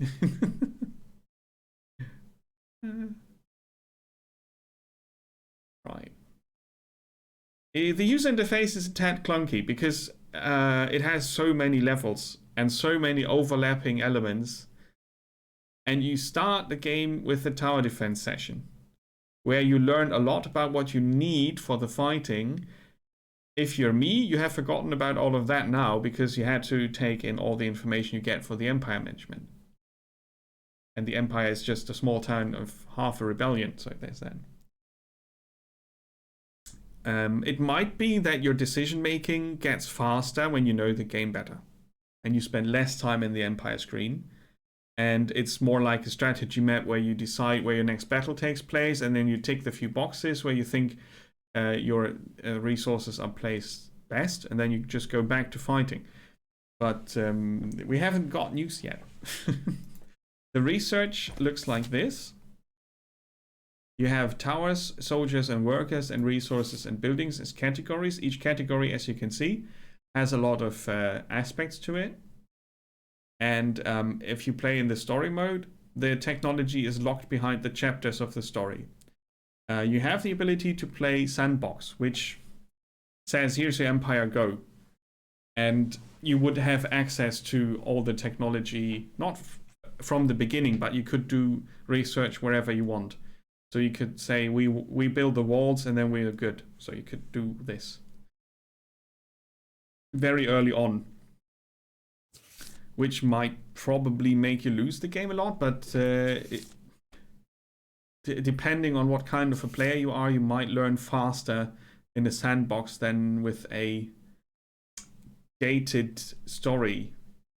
Right. The user interface is a tad clunky because it has so many levels and so many overlapping elements. And you start the game with the tower defense session, where you learn a lot about what you need for the fighting. If you're me, you have forgotten about all of that now because you had to take in all the information you get for the empire management. And the empire is just a small town of half a rebellion, so there's that. It might be that your decision making gets faster when you know the game better and you spend less time in the empire screen, and it's more like a strategy map where you decide where your next battle takes place and then you tick the few boxes where you think your resources are placed best, and then you just go back to fighting. But we haven't got news yet. The research looks like this. You have towers, soldiers and workers, and resources and buildings as categories. Each category, as you can see, has a lot of aspects to it. And if you play in the story mode, the technology is locked behind the chapters of the story. You have the ability to play Sandbox, which says, here's your empire, go. And you would have access to all the technology, not from the beginning, but you could do research wherever you want. So you could say we build the walls and then we're good. So you could do this very early on, which might probably make you lose the game a lot, but depending on what kind of a player you are, you might learn faster in a sandbox than with a gated story.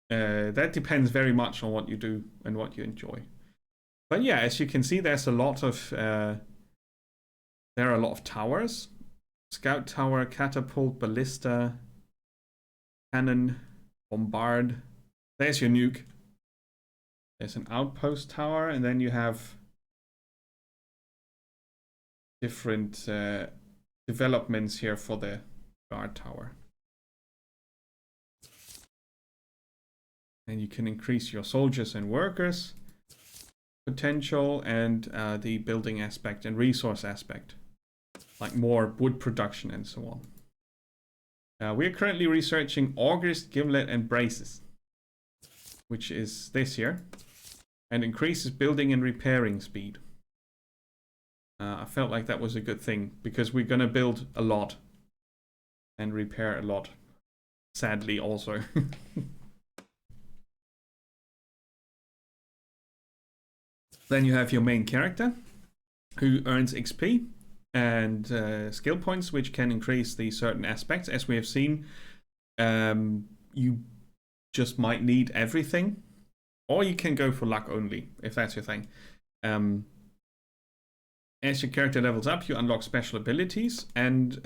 That depends very much on what you do and what you enjoy. But yeah, as you can see, there's a lot of there are a lot of towers: scout tower, catapult, ballista, cannon, bombard. There's your nuke. There's an outpost tower, and then you have different developments here for the guard tower. And you can increase your soldiers and workers potential and the building aspect and resource aspect, like more wood production and so on. We are currently researching augers, gimlet, and braces, which is this here, and increases building and repairing speed. I felt like that was a good thing because we're gonna build a lot and repair a lot, sadly also. Then you have your main character who earns XP and skill points, which can increase the certain aspects. As we have seen, you just might need everything, or you can go for luck only if that's your thing. As your character levels up, you unlock special abilities, and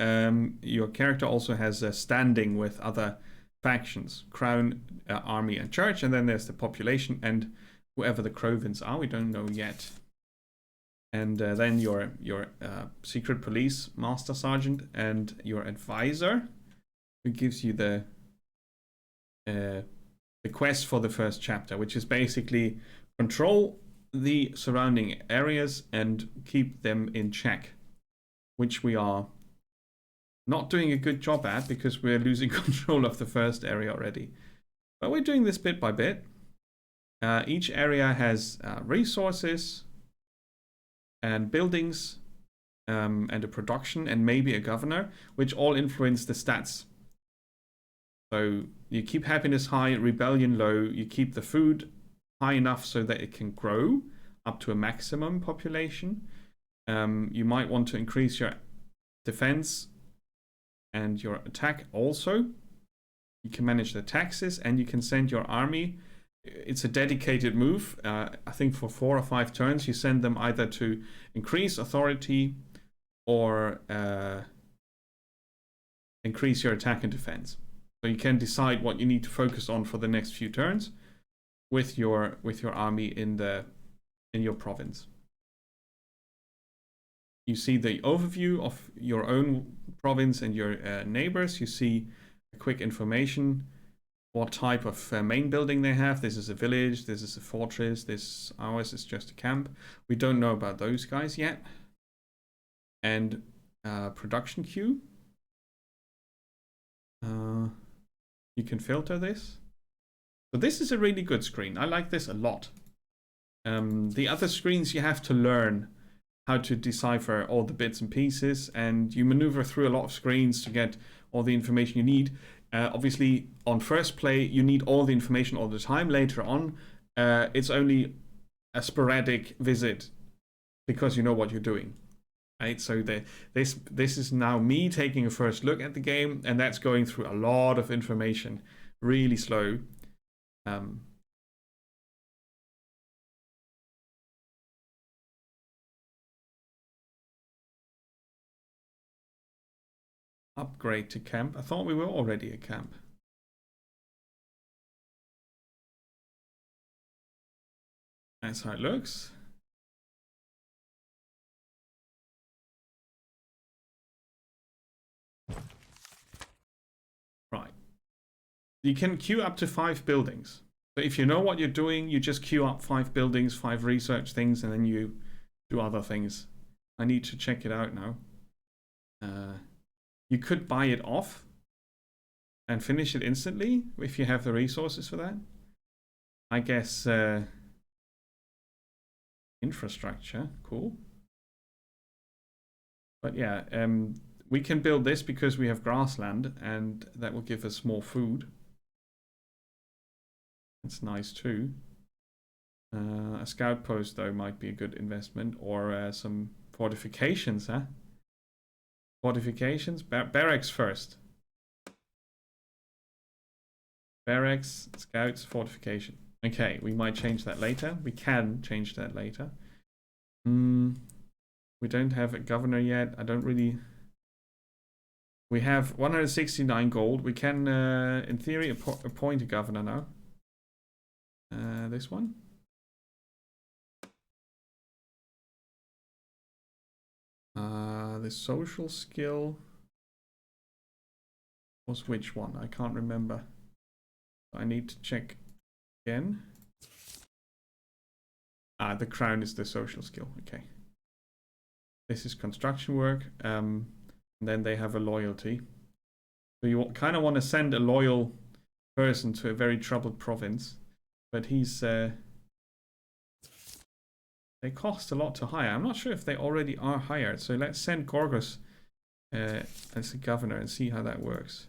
your character also has a standing with other factions: Crown, Army, and Church, and then there's the population and whoever the Crovens are, we don't know yet. And then your secret police master sergeant and your advisor, who gives you the quest for the first chapter, which is basically control the surrounding areas and keep them in check, which we are not doing a good job at because we're losing control of the first area already. But we're doing this bit by bit. Each area has resources and buildings and a production and maybe a governor, which all influence the stats. So you keep happiness high, rebellion low, you keep the food high enough so that it can grow up to a maximum population. You might want to increase your defense and your attack also. You can manage the taxes and you can send your army. It's a dedicated move. I think for 4 or 5 turns, you send them either to increase authority or increase your attack and defense. So you can decide what you need to focus on for the next few turns with your army in your province. You see the overview of your own province and your neighbors. You see a quick information. What type of main building they have. This is a village, this is a fortress, ours is just a camp. We don't know about those guys yet. And production queue. You can filter this. So this is a really good screen. I like this a lot. The other screens you have to learn how to decipher all the bits and pieces, and you maneuver through a lot of screens to get all the information you need. Obviously, on first play, you need all the information all the time. Later on, it's only a sporadic visit because you know what you're doing. Right? So this is now me taking a first look at the game, and that's going through a lot of information, really slow. Upgrade to camp. I thought we were already a camp. That's how it looks. Right. You can queue up to 5 buildings. So if you know what you're doing, you just queue up 5 buildings, 5 research things, and then you do other things. I need to check it out now. You could buy it off and finish it instantly if you have the resources for that. I guess infrastructure, cool. But yeah, we can build this because we have grassland, and that will give us more food. It's nice too. A scout post, though, might be a good investment, or some fortifications, huh? Fortifications? Barracks first. Barracks, scouts, fortification. Okay, we might change that later. We can change that later. We don't have a governor yet. I don't really... We have 169 gold. We can, in theory, appoint a governor now. This one. The social skill was which one? I can't remember. I need to check again. The crown is the social skill. Okay. This is construction work. And then they have a loyalty. So you kind of want to send a loyal person to a very troubled province. But he's... they cost a lot to hire. I'm not sure if they already are hired. So let's send Gorgos as a governor and see how that works.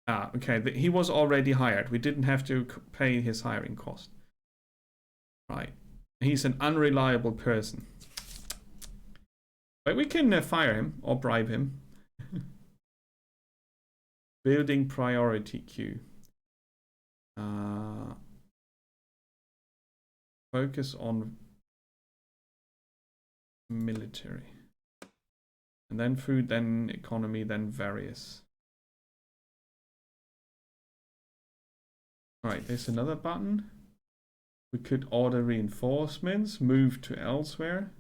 Okay. He was already hired. We didn't have to pay his hiring cost. Right. He's an unreliable person. But we can fire him or bribe him. Building priority queue. Focus on military. And then food, then economy, then various. Alright, there's another button. We could order reinforcements, move to elsewhere.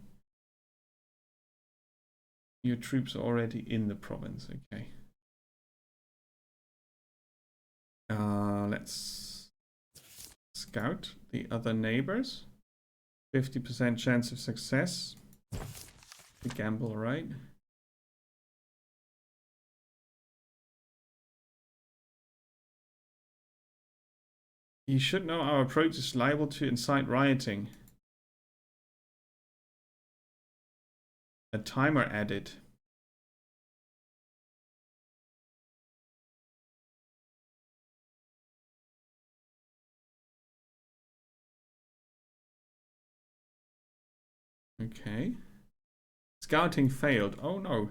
Your troops are already in the province, okay. Let's scout the other neighbors. 50% chance of success. The gamble, right? You should know our approach is liable to incite rioting. A timer added. Okay. Scouting failed. Oh no.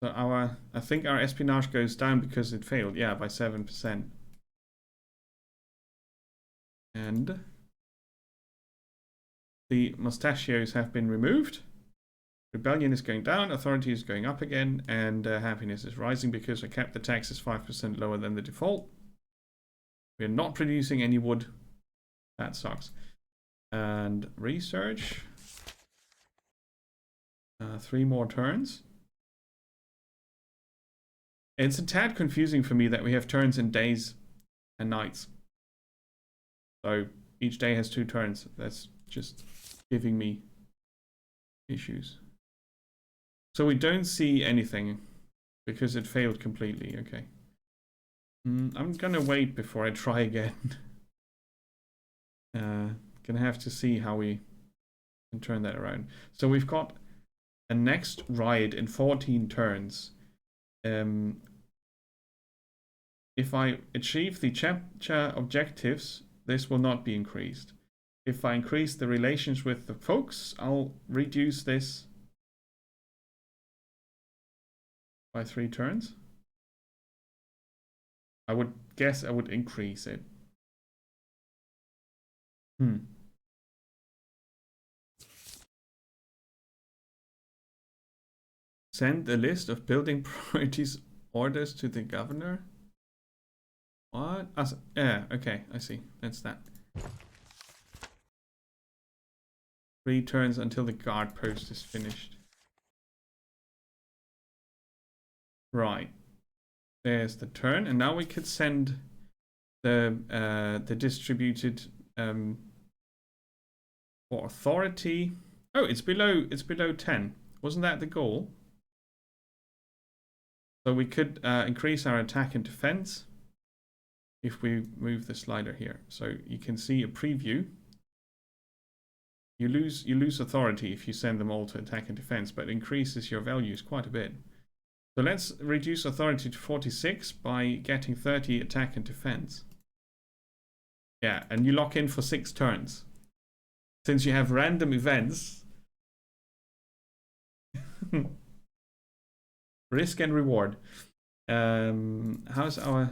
So I think our espionage goes down because it failed. Yeah, by 7%. And the mustachios have been removed. Rebellion is going down, authority is going up again, and happiness is rising because I kept the taxes 5% lower than the default. We're not producing any wood. That sucks. And research. 3 more turns. It's a tad confusing for me that we have turns in days and nights. So each day has 2 turns. That's just giving me issues. So we don't see anything because it failed completely. Okay. I'm gonna wait before I try again. Gonna have to see how we can turn that around. So we've got a next riot in 14 turns. If I achieve the chapter objectives, this will not be increased. If I increase the relations with the folks, I'll reduce this by 3 turns. I would guess I would increase it. Send a list of building priorities orders to the governor. What? Yeah, okay, I see. That's that. 3 turns until the guard post is finished. Right. There's the turn, and now we could send the distributed for authority. Oh, it's below 10. Wasn't that the goal? So we could increase our attack and defense if we move the slider here. So you can see a preview. You lose authority if you send them all to attack and defense, but increases your values quite a bit. So let's reduce authority to 46 by getting 30 attack and defense. Yeah, and you lock in for 6 turns. Since you have random events. Risk and reward. How's our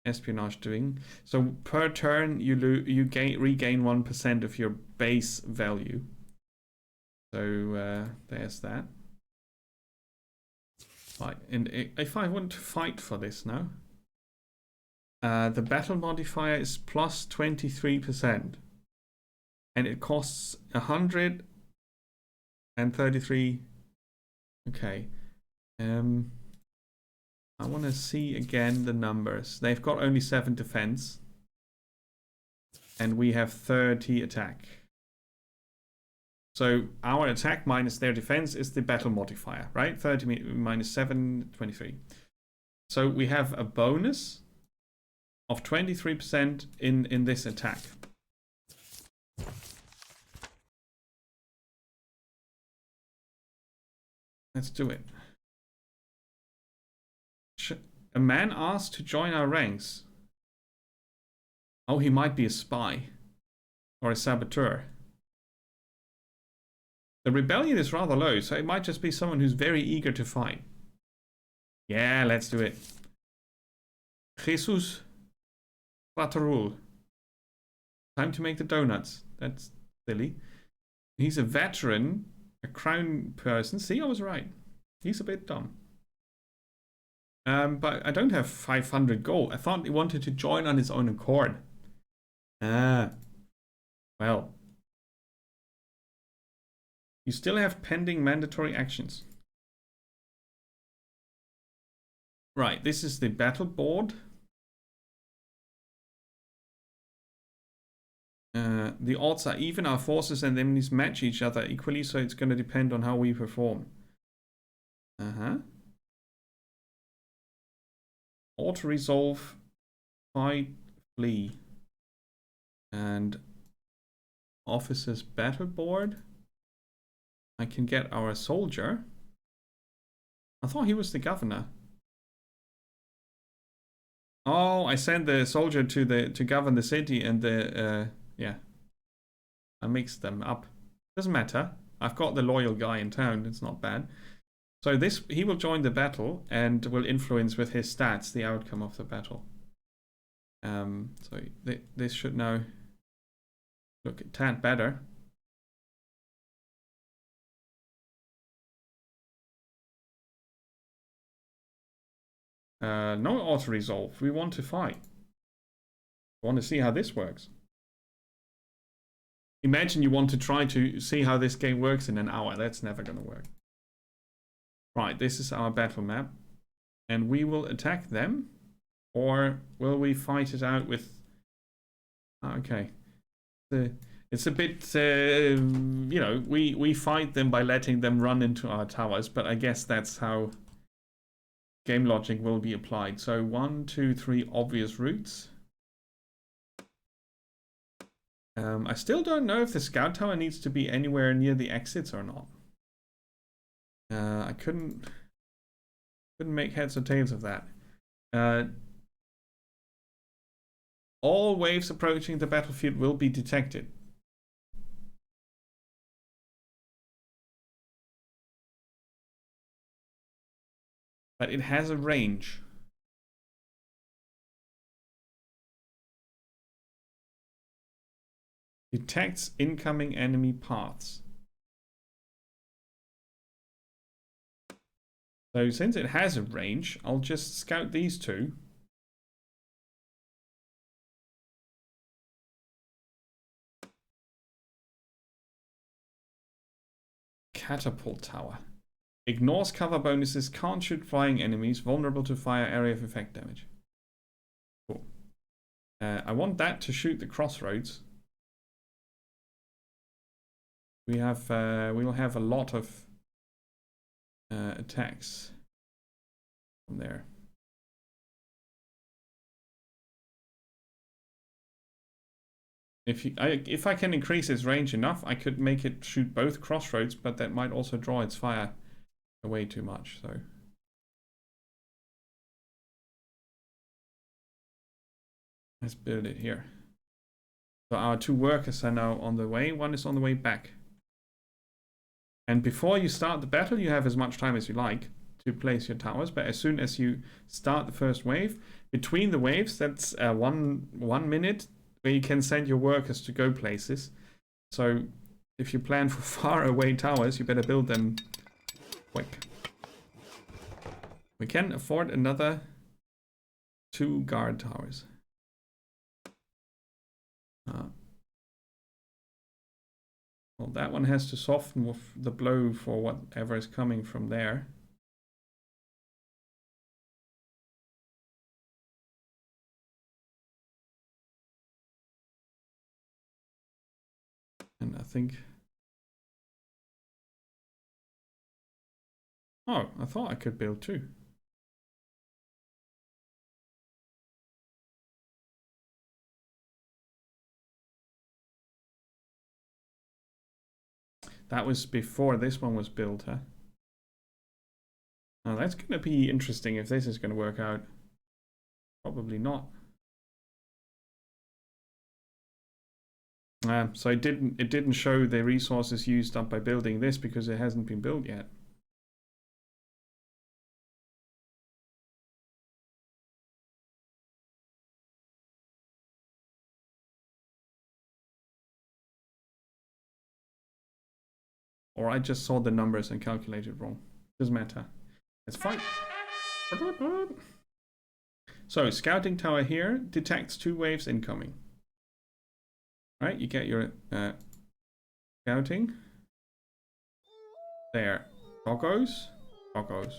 espionage doing? So per turn you regain 1% of your base value. So there's that. Right, and if I want to fight for this now, the battle modifier is plus 23%, and it costs 133. Okay, I want to see again the numbers. They've got only 7 defense, and we have 30 attack. So our attack minus their defense is the battle modifier, right? 30 minus 7, 23. So we have a bonus of 23% in this attack. Let's do it. A man asked to join our ranks. Oh, he might be a spy or a saboteur. The rebellion is rather low, so it might just be someone who's very eager to fight. Yeah, let's do it. Jesus Paterul. Time to make the donuts. That's silly. He's a veteran, a crown person. See, I was right. He's a bit dumb. But I don't have 500 gold. I thought he wanted to join on his own accord. Ah. Well. You still have pending mandatory actions. Right, this is the battle board. The odds are even. Our forces and enemies match each other equally, so it's going to depend on how we perform. Auto-resolve, fight, flee. And officers battle board. I can get our soldier. I thought he was the governor. Oh, I sent the soldier to govern the city, and the yeah. I mixed them up. Doesn't matter. I've got the loyal guy in town. It's not bad. So he will join the battle and will influence with his stats the outcome of the battle. So this should now look a tad better. No auto-resolve. We want to fight. We want to see how this works. Imagine you want to try to see how this game works in an hour. That's never going to work. Right, this is our battle map. And we will attack them. Or will we fight it out with... Okay. It's a bit... you know, we fight them by letting them run into our towers. But I guess that's how... game logic will be applied. So 1, 2, 3 obvious routes. I still don't know if the scout tower needs to be anywhere near the exits or not. I couldn't make heads or tails of that. All waves approaching the battlefield will be detected. But it has a range. Detects incoming enemy paths. So since it has a range, I'll just scout these two. Catapult tower. Ignores cover bonuses, can't shoot flying enemies, vulnerable to fire area of effect damage. Cool. I want that to shoot the crossroads. We will have a lot of attacks from there. If I can increase its range enough, I could make it shoot both crossroads, but that might also draw its fire away too much. So let's build it here. So our 2 workers are now on the way. One is on the way back. And before you start the battle, you have as much time as you like to place your towers. But as soon as you start the first wave, between the waves, that's 1 minute where you can send your workers to go places. So if you plan for far away towers, you better build them quick. We can afford another 2 guard towers. Well, that one has to soften with the blow for whatever is coming from there. And I think... Oh, I thought I could build 2. That was before this one was built, huh? Now that's going to be interesting if this is going to work out. Probably not. So it didn't show the resources used up by building this because it hasn't been built yet. Or I just saw the numbers and calculated wrong. Doesn't matter. Let's fight. So scouting tower here detects 2 waves incoming. Right, you get your scouting. There. Doggos. Doggos.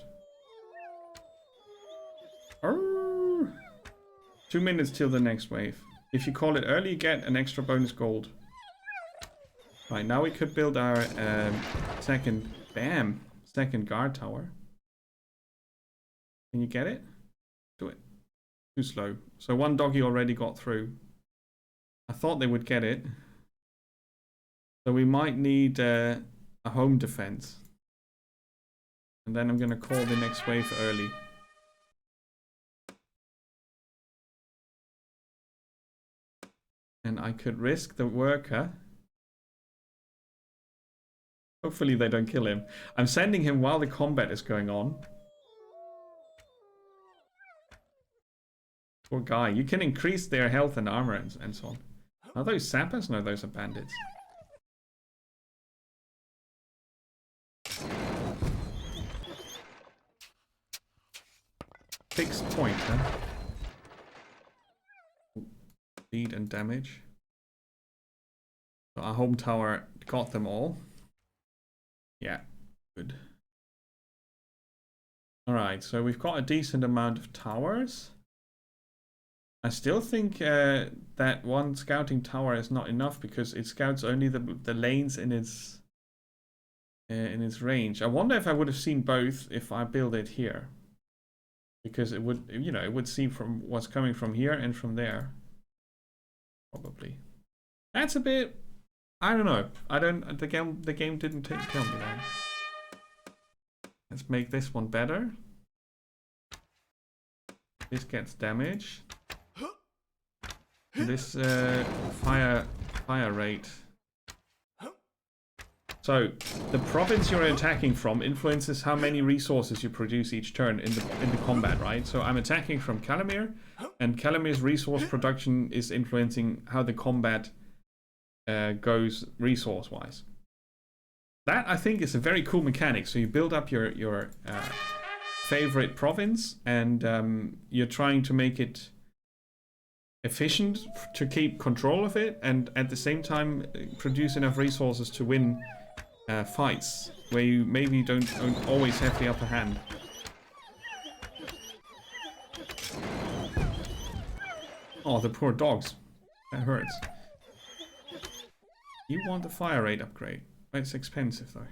2 minutes till the next wave. If you call it early, you get an extra bonus gold. Right, now we could build our second guard tower. Can you get it? Do it. Too slow. So 1 doggy already got through. I thought they would get it. So we might need a home defense. And then I'm going to call the next wave early. And I could risk the worker. Hopefully they don't kill him. I'm sending him while the combat is going on. Poor guy. You can increase their health and armor and so on. Are those sappers? No, those are bandits. Fixed point, huh? Speed and damage. So our home tower got them all. Yeah, good. Alright, so we've got a decent amount of towers. I still think that 1 scouting tower is not enough because it scouts only the lanes in its range. I wonder if I would have seen both if I build it here, because it would, you know, it would see from what's coming from here and from there. Probably. That's a bit. I don't know. The game didn't tell me that. Let's make this one better. This gets damage. This fire rate. So the province you're attacking from influences how many resources you produce each turn in the combat, right? So I'm attacking from Kalimir, and Kalimir's resource production is influencing how the combat goes resource-wise. That I think is a very cool mechanic. So you build up your favorite province, and you're trying to make it efficient to keep control of it, and at the same time produce enough resources to win fights where you maybe don't always have the upper hand. Oh, the poor dogs. That hurts. You want the fire rate upgrade. It's expensive though.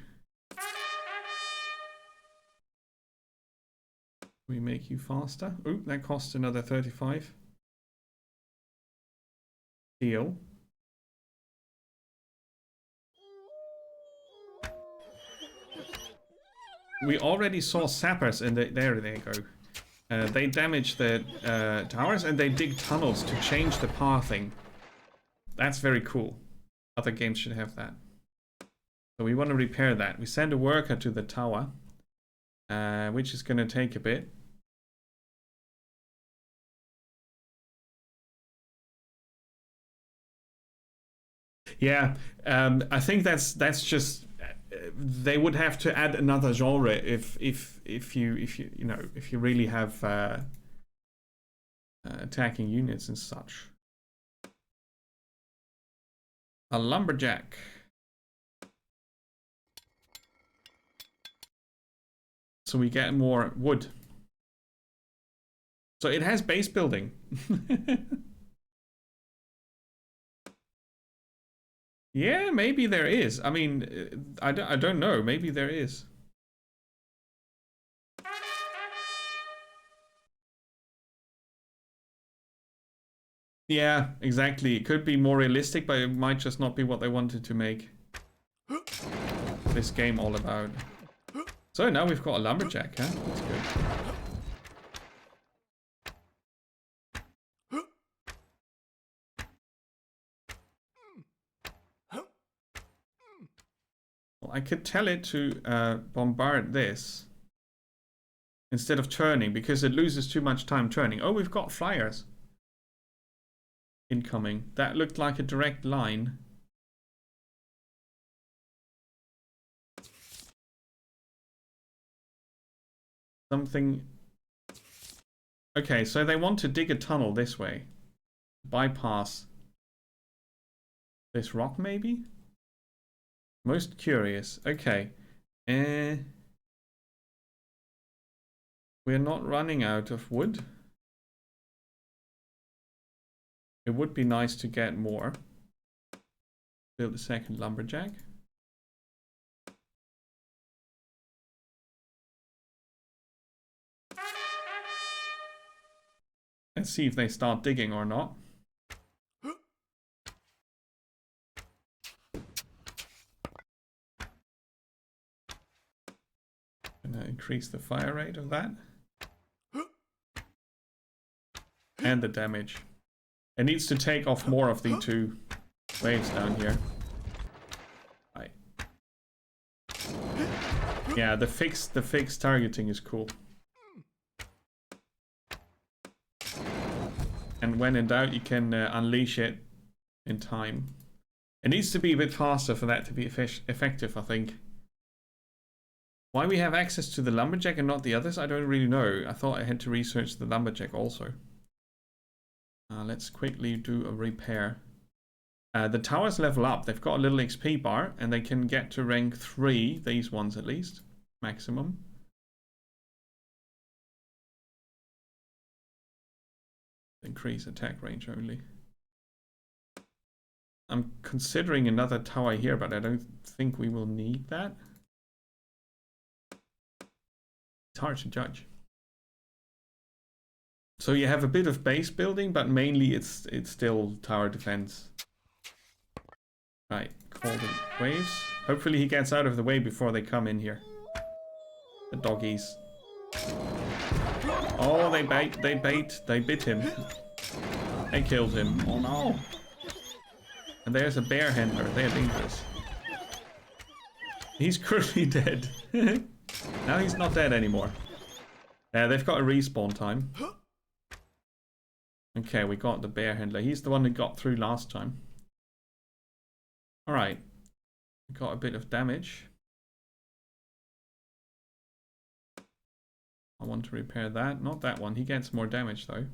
We make you faster. Oh, that costs another 35. Deal. we already saw sappers, and there they go. They damage the towers, and they dig tunnels to change the pathing. That's very cool. Other games should have that. So we want to repair that. We send a worker to the tower, which is going to take a bit. Yeah, I think that's just they would have to add another genre if you really have attacking units and such. A lumberjack. So we get more wood. So it has base building. Yeah, maybe there is. I mean, I don't know. Maybe there is. Yeah, exactly. It could be more realistic, but it might just not be what they wanted to make this game all about. So now we've got a lumberjack, huh? That's good. Well, I could tell it to bombard this instead of turning, because it loses too much time turning. Oh, we've got flyers incoming. That looked like a direct line. Something. Okay, so they want to dig a tunnel this way. Bypass this rock, maybe? Most curious. Okay. We're not running out of wood. It would be nice to get more. Build a second lumberjack. Let's see if they start digging or not. Gonna increase the fire rate of that. And the damage. It needs to take off more of the two waves down here. Right. Yeah, the fixed targeting is cool. And when in doubt, you can unleash it in time. It needs to be a bit faster for that to be effective, I think. Why we have access to the lumberjack and not the others, I don't really know. I thought I had to research the lumberjack also. Let's quickly do a repair. The towers level up. They've got a little XP bar, and they can get to rank 3. These ones at least, maximum. Increase attack range only. I'm considering another tower here, but I don't think we will need that. It's hard to judge. So you have a bit of base building, but mainly it's still tower defense. Right, call the waves. Hopefully he gets out of the way before they come in here. The doggies. Oh, they bit him. They killed him. Oh no. And there's a bear handler. They're dangerous. He's currently dead. Now he's not dead anymore. Yeah, they've got a respawn time. Okay, we got the bear handler. He's the one who got through last time. Alright. We got a bit of damage. I want to repair that. Not that one. He gets more damage though.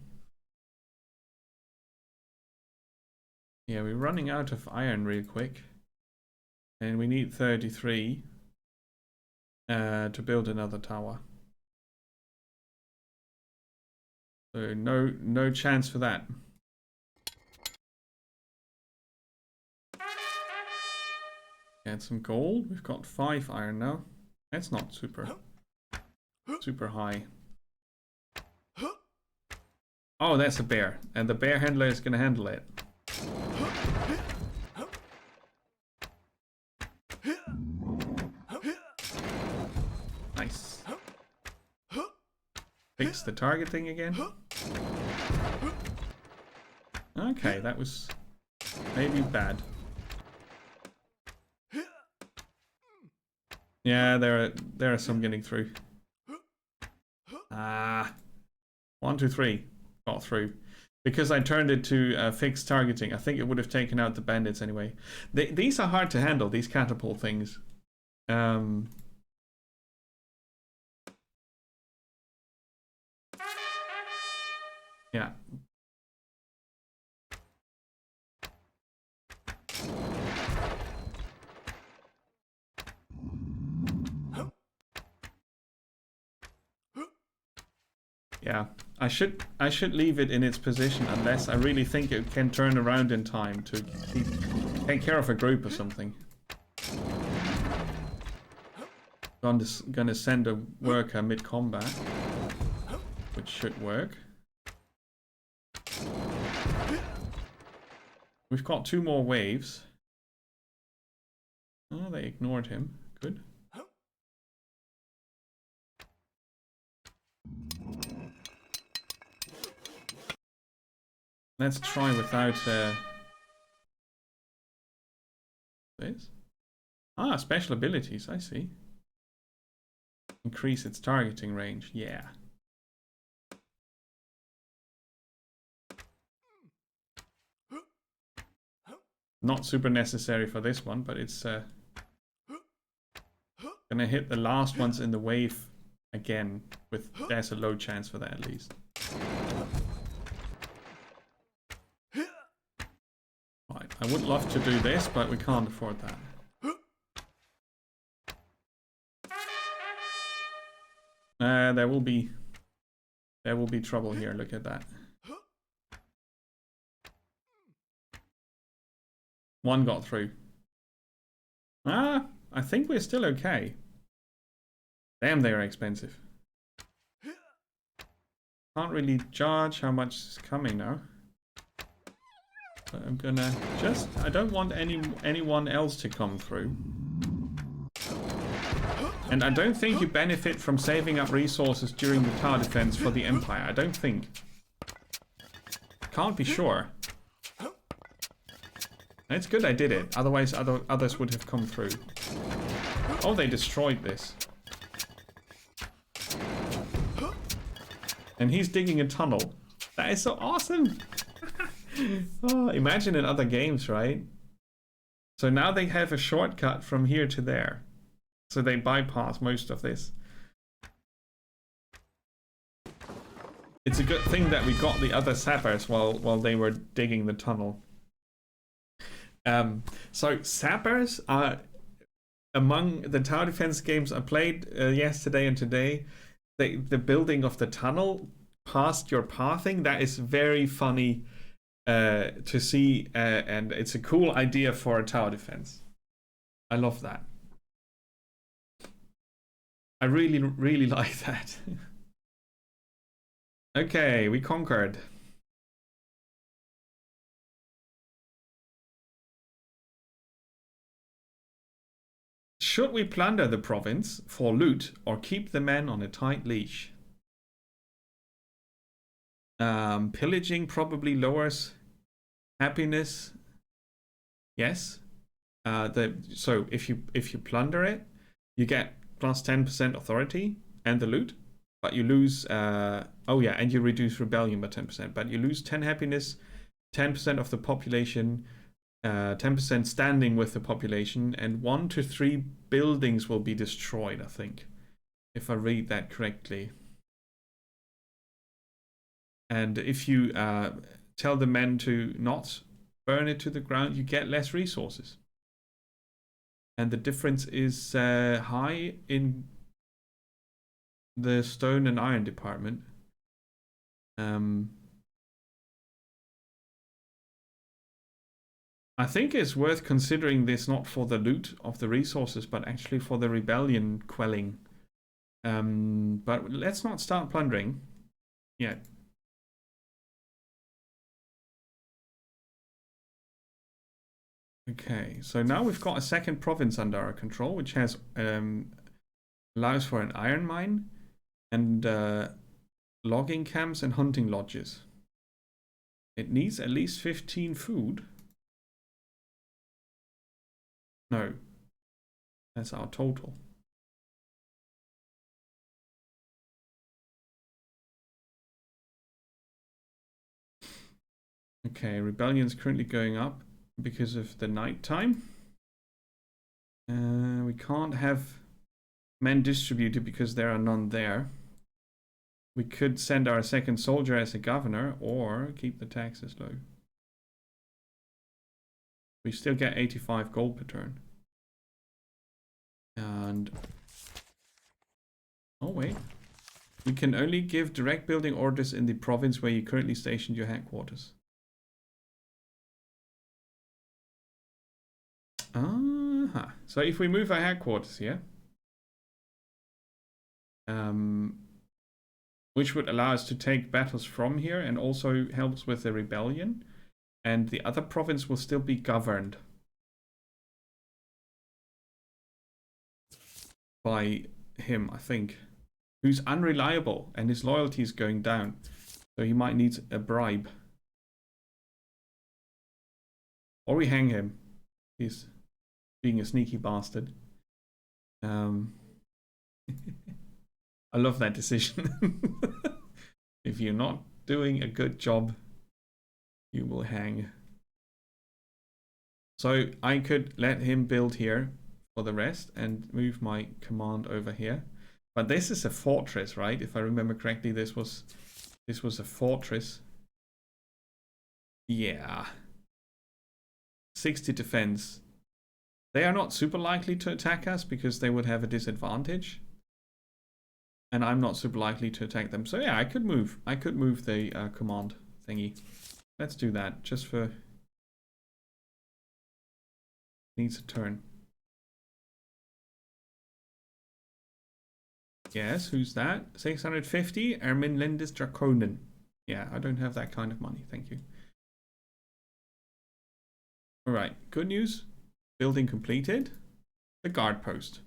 Yeah, we're running out of iron real quick. And we need 33 to build another tower. So no chance for that. Get some gold. We've got 5 iron now. That's not super high. Oh, that's a bear. And the bear handler is going to handle it. Nice. fix the targeting again. Okay, that was maybe bad. Yeah, there are some getting through. 1, 2, 3 got through. Because I turned it to fixed targeting, I think it would have taken out the bandits anyway. These are hard to handle, these catapult things. Yeah. Yeah, I should leave it in its position unless I really think it can turn around in time to take care of a group or something. Gonna send a worker mid-combat, which should work. We've got 2 more waves. Oh, they ignored him. Good. Let's try without this. Ah, special abilities, I see. Increase its targeting range, yeah. Not super necessary for this one, but it's gonna hit the last ones in the wave again. There's a low chance for that at least. Right, I would love to do this, but we can't afford that. There will be trouble here. Look at that. 1 got through. I think we're still okay. Damn, they are expensive. Can't really judge how much is coming now. But I'm gonna I don't want anyone else to come through. And I don't think you benefit from saving up resources during the tower defense for the Empire. I don't think. Can't be sure. It's good I did it. Otherwise, others would have come through. Oh, they destroyed this. And he's digging a tunnel. That is so awesome. Oh, imagine in other games, right? So now they have a shortcut from here to there. So they bypass most of this. It's a good thing that we got the other sappers while they were digging the tunnel. So sappers are among the tower defense games I played yesterday and today. The building of the tunnel past your pathing, that is very funny to see, and it's a cool idea for a tower defense. I love that. I really, really like that. Okay, we conquered. Should we plunder the province for loot or keep the men on a tight leash? Pillaging probably lowers happiness. Yes. So if you plunder it, you get plus 10% authority and the loot, but you lose oh yeah, and you reduce rebellion by 10%, but you lose 10 happiness, 10% of the population, 10% standing with the population, and 1 to 3 buildings will be destroyed, I think, if I read that correctly. And if you tell the men to not burn it to the ground, you get less resources. And the difference is high in the stone and iron department. I think it's worth considering this not for the loot of the resources, but actually for the rebellion quelling. But let's not start plundering yet. Okay, so now we've got a second province under our control, which has allows for an iron mine, and logging camps and hunting lodges. It needs at least 15 food. No, that's our total. Okay, rebellion's currently going up because of the night time. We can't have men distributed because there are none there. We could send our second soldier as a governor or keep the taxes low. We still get 85 gold per turn. And oh wait, we can only give direct building orders in the province where you currently stationed your headquarters. So if we move our headquarters here, which would allow us to take battles from here and also helps with the rebellion, and the other province will still be governed by him, I think, who's unreliable and his loyalty is going down, so he might need a bribe, or we hang him. He's being a sneaky bastard. I love that decision. If you're not doing a good job, you will hang. So I could let him build here for the rest and move my command over here. But this is a fortress, right? If I remember correctly, this was a fortress. Yeah. 60 defense. They are not super likely to attack us because they would have a disadvantage. And I'm not super likely to attack them. So yeah, I could move the command thingy. Let's do that just for... Needs a turn. Yes, who's that? 650? Ermin Lindis Draconen. Yeah, I don't have that kind of money, thank you. Alright, good news. Building completed. The guard post.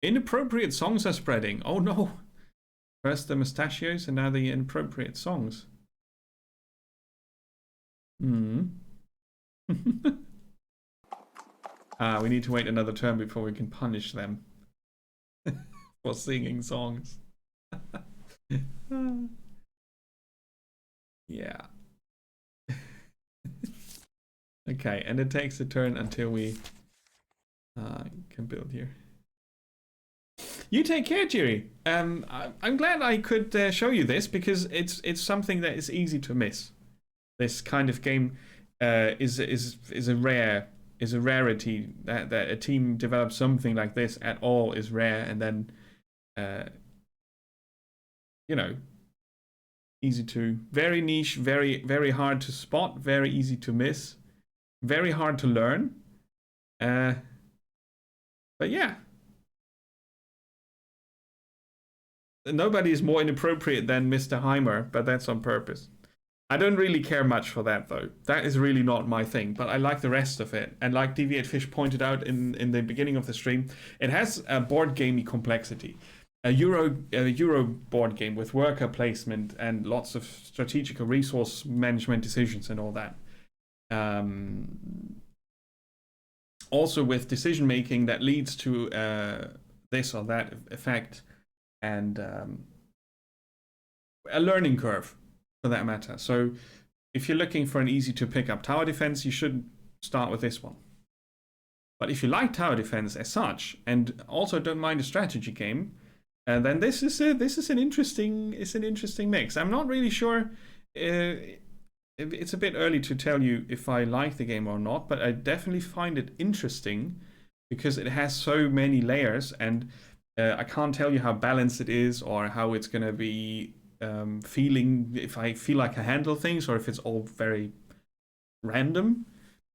Inappropriate songs are spreading. Oh no. First the mustachios and now the inappropriate songs. We need to wait another turn before we can punish them for singing songs. Yeah. Okay, and it takes a turn until we can build here. You take care, Jiri. I'm glad I could show you this because it's something that is easy to miss. This kind of game is a rarity that a team develops something like this at all is rare, and then you know, easy to very niche, very hard to spot, very easy to miss, very hard to learn. But yeah. Nobody is more inappropriate than Mr. Heimer, but that's on purpose. I don't really care much for that, though. That is really not my thing, but I like the rest of it. And like Deviate pointed out in the beginning of the stream, it has a board gamey complexity. A Euro board game with worker placement and lots of strategical resource management decisions and all that. Also with decision making that leads to this or that effect. And a learning curve, for that matter. So if you're looking for an easy to pick up tower defense, you should start with this one. But if you like tower defense as such, and also don't mind a strategy game, then this is an interesting mix. I'm not really sure. It's a bit early to tell you if I like the game or not, but I definitely find it interesting because it has so many layers, and I can't tell you how balanced it is or how it's going to be feeling, if I feel like I handle things or if it's all very random.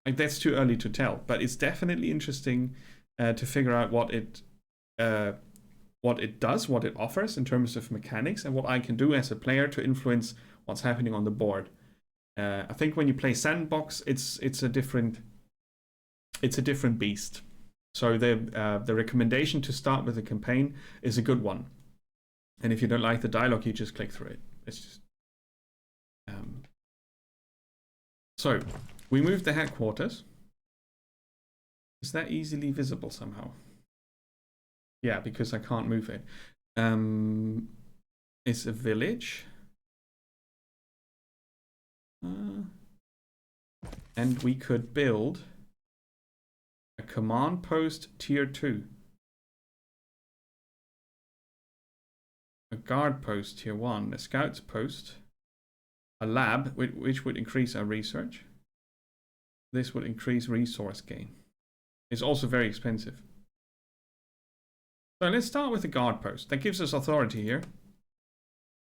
Like, that's too early to tell, but it's definitely interesting to figure out what it does, what it offers in terms of mechanics, and what I can do as a player to influence what's happening on the board. I think when you play Sandbox, it's a different beast. So the recommendation to start with a campaign is a good one. And if you don't like the dialogue, you just click through it. It's just... So, we moved the headquarters. Is that easily visible somehow? Yeah, because I can't move it. It's a village. And we could build a command post tier 2. A guard post tier 1. A scouts post. A lab, which would increase our research. This would increase resource gain. It's also very expensive. So let's start with the guard post. That gives us authority here.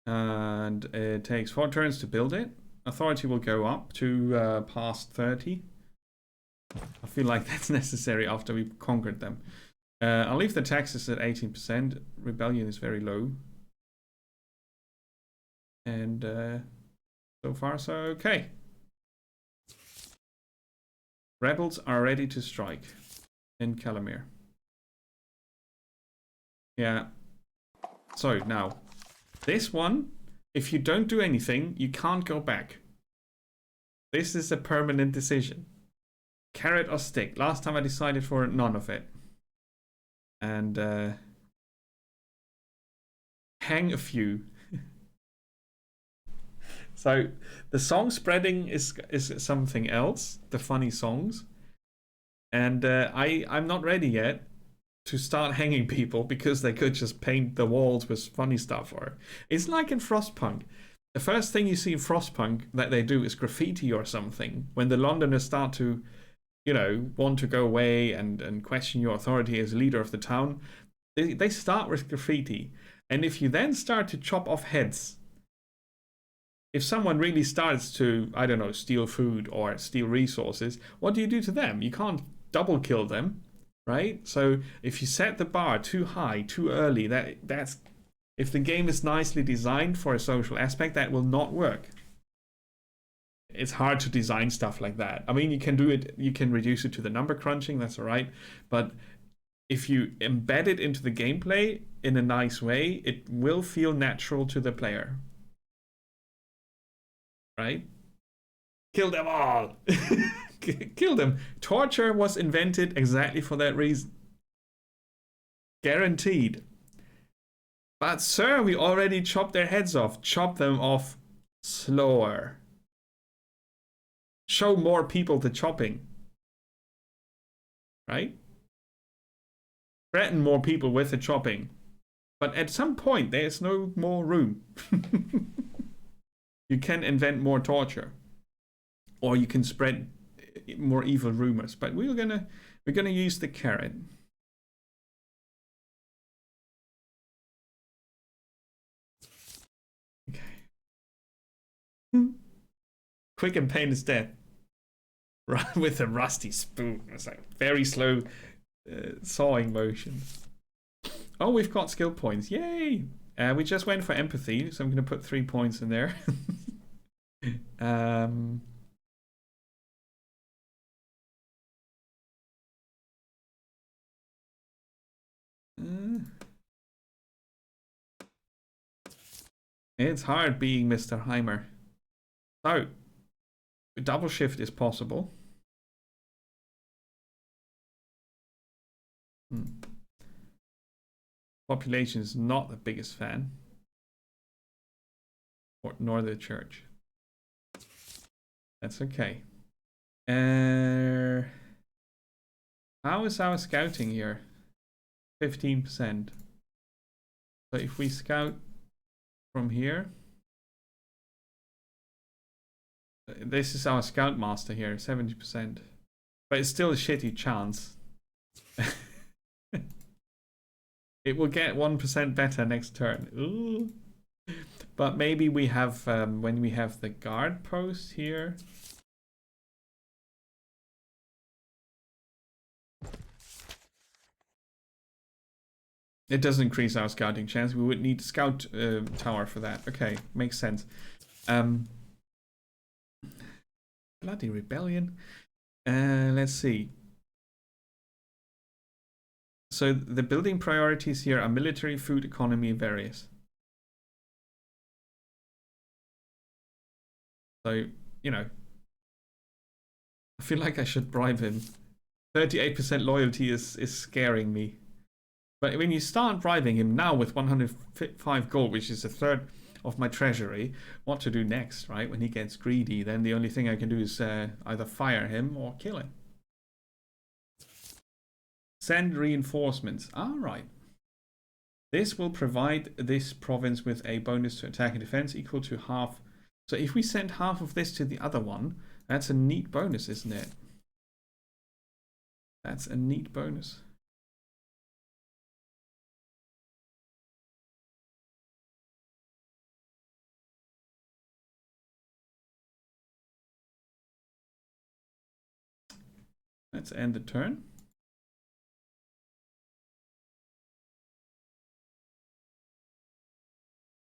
And it takes 4 turns to build it. Authority will go up to past 30. I feel like that's necessary after we've conquered them. I'll leave the taxes at 18%. Rebellion is very low. And so far so okay. Rebels are ready to strike in Calamir. Yeah. So now, this one, if you don't do anything, you can't go back. This is a permanent decision. Carrot or stick. Last time I decided for none of it. And hang a few. So the song spreading is something else. The funny songs. And I'm not ready yet to start hanging people because they could just paint the walls with funny stuff. Or it's like in Frostpunk. The first thing you see in Frostpunk that they do is graffiti or something. When the Londoners start to, you know, want to go away and question your authority as leader of the town, they start with graffiti. And if you then start to chop off heads, if someone really starts to, I don't know, steal food or steal resources, what do you do to them? You can't double kill them, right? So if you set the bar too high, too early, that's if the game is nicely designed for a social aspect, that will not work. It's hard to design stuff like that. I mean, you can do it, you can reduce it to the number crunching, that's all right. But if you embed it into the gameplay in a nice way, it will feel natural to the player. Right? Kill them all! Kill them. Torture was invented exactly for that reason. Guaranteed. But sir, we already chopped their heads off. Chop them off slower. Show more people the chopping. Right? Threaten more people with the chopping. But at some point, there's no more room. You can invent more torture. Or you can spread more evil rumors. But we're gonna use the carrot. Okay. Quick and painless death. With a rusty spoon. It's like very slow sawing motion. Oh, we've got skill points. Yay! We just went for empathy, so I'm going to put 3 points in there. It's hard being Mr. Heimer. So, double shift is possible. Population is not the biggest fan. Nor the church. That's okay. How is our scouting here? 15%. So if we scout from here, this is our scout master here, 70%. But it's still a shitty chance. It will get 1% better next turn. Ooh. But maybe we have, when we have the guard post here. It doesn't increase our scouting chance. We would need a scout tower for that. Okay, makes sense. Bloody rebellion. Let's see. So the building priorities here are military, food, economy, and various. So, you know, I feel like I should bribe him. 38% loyalty is scaring me. But when you start bribing him now with 105 gold, which is a third of my treasury, what to do next, right? When he gets greedy, then the only thing I can do is either fire him or kill him. Send reinforcements. All right. This will provide this province with a bonus to attack and defense equal to half. So if we send half of this to the other one, that's a neat bonus, isn't it? That's a neat bonus. Let's end the turn.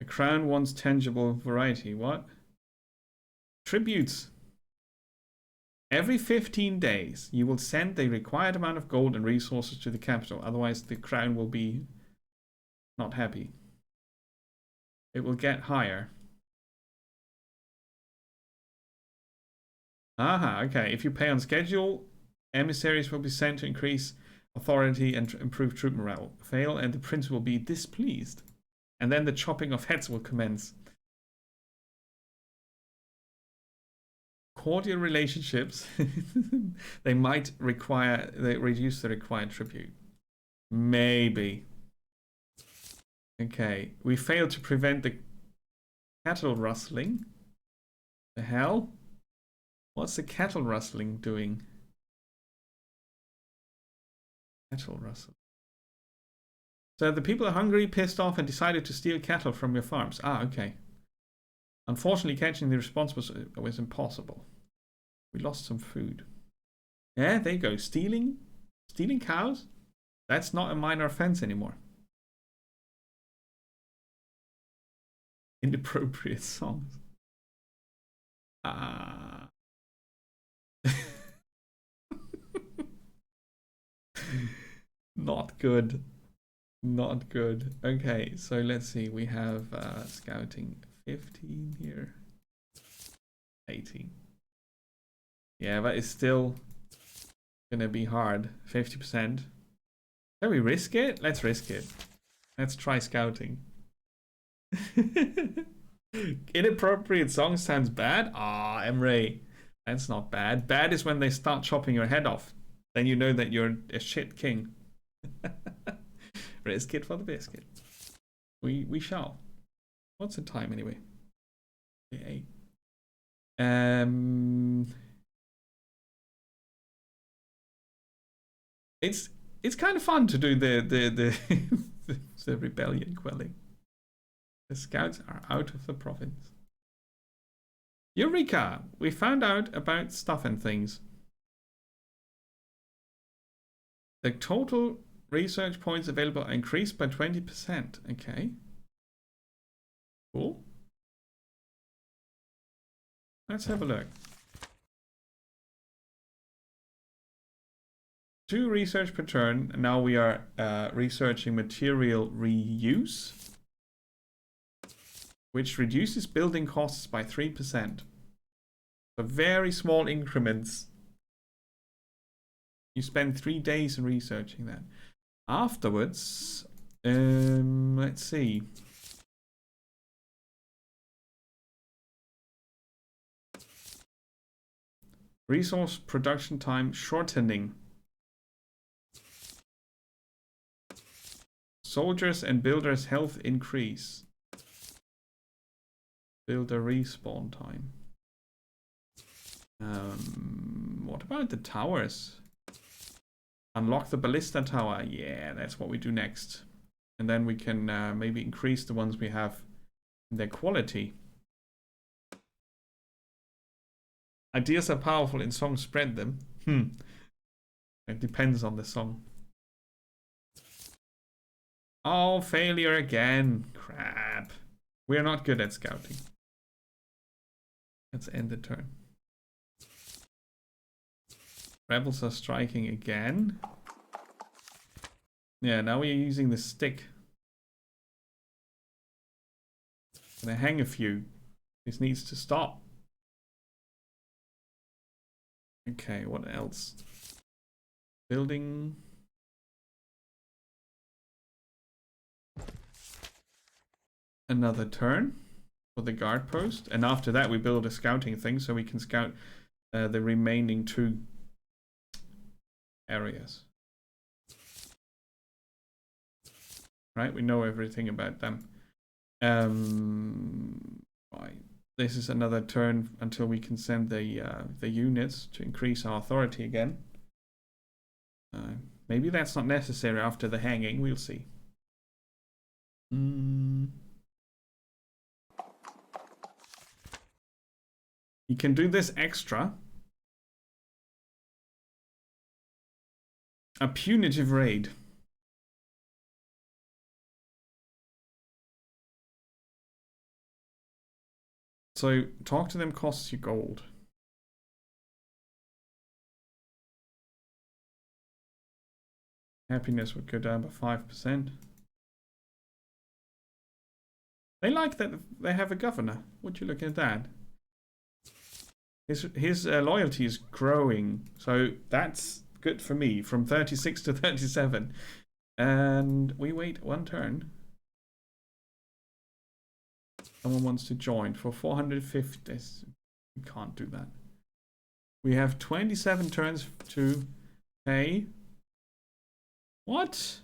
The crown wants tangible variety. What? Tributes. Every 15 days, you will send the required amount of gold and resources to the capital. Otherwise, the crown will be not happy. It will get higher. Aha, okay. If you pay on schedule, emissaries will be sent to increase authority and improve troop morale. Fail and the prince will be displeased. And then the chopping of heads will commence. Cordial relationships. They might require, they reduce the required tribute. Maybe. Okay, we failed to prevent the cattle rustling. The hell? What's the cattle rustling doing? Cattle rustling. So the people are hungry, pissed off, and decided to steal cattle from your farms. Ah, okay. Unfortunately, catching the response was impossible. We lost some food. Yeah, there you go. Stealing cows? That's not a minor offense anymore. Inappropriate songs. Not good. Not good. Okay, so let's see. We have scouting 15 here. 18. Yeah, but it's still gonna be hard. 50%. Can we risk it? Let's risk it. Let's try scouting. Inappropriate song sounds bad. Ah, Emre. That's not bad. Bad is when they start chopping your head off. Then you know that you're a shit king. Risk it for the biscuit. We shall. What's the time anyway? 8. It's kind of fun to do the the rebellion quelling. The scouts are out of the province. Eureka! We found out about stuff and things. The total research points available are increased by 20%. Okay. Cool. Let's have a look. 2 research per turn. Now we are researching material reuse, which reduces building costs by 3%. So very small increments. You spend 3 days in researching that. Afterwards, let's see. Resource production time shortening. Soldiers and builders' health increase. Builder respawn time. What about the towers? Unlock the ballista tower. Yeah, that's what we do next. And then we can maybe increase the ones we have in their quality. Ideas are powerful in songs, spread them. It depends on the song. Oh, failure again. Crap. We're not good at scouting. Let's end the turn. Rebels are striking again. Yeah, now we're using the stick. Gonna hang a few. This needs to stop. Okay, what else? Building. Another turn for the guard post. And after that, we build a scouting thing so we can scout the remaining 2 areas. Right, we know everything about them. Right. This is another turn until we can send the units to increase our authority again. Maybe that's not necessary after the hanging. We'll see. You can do this extra. A punitive raid. So talk to them costs you gold. Happiness would go down by 5%. They like that they have a governor. Would you look at that? His loyalty is growing, so that's good for me. From 36 to 37, and we wait 1 turn. Someone wants to join for 450. We can't do that. We have 27 turns to pay. What?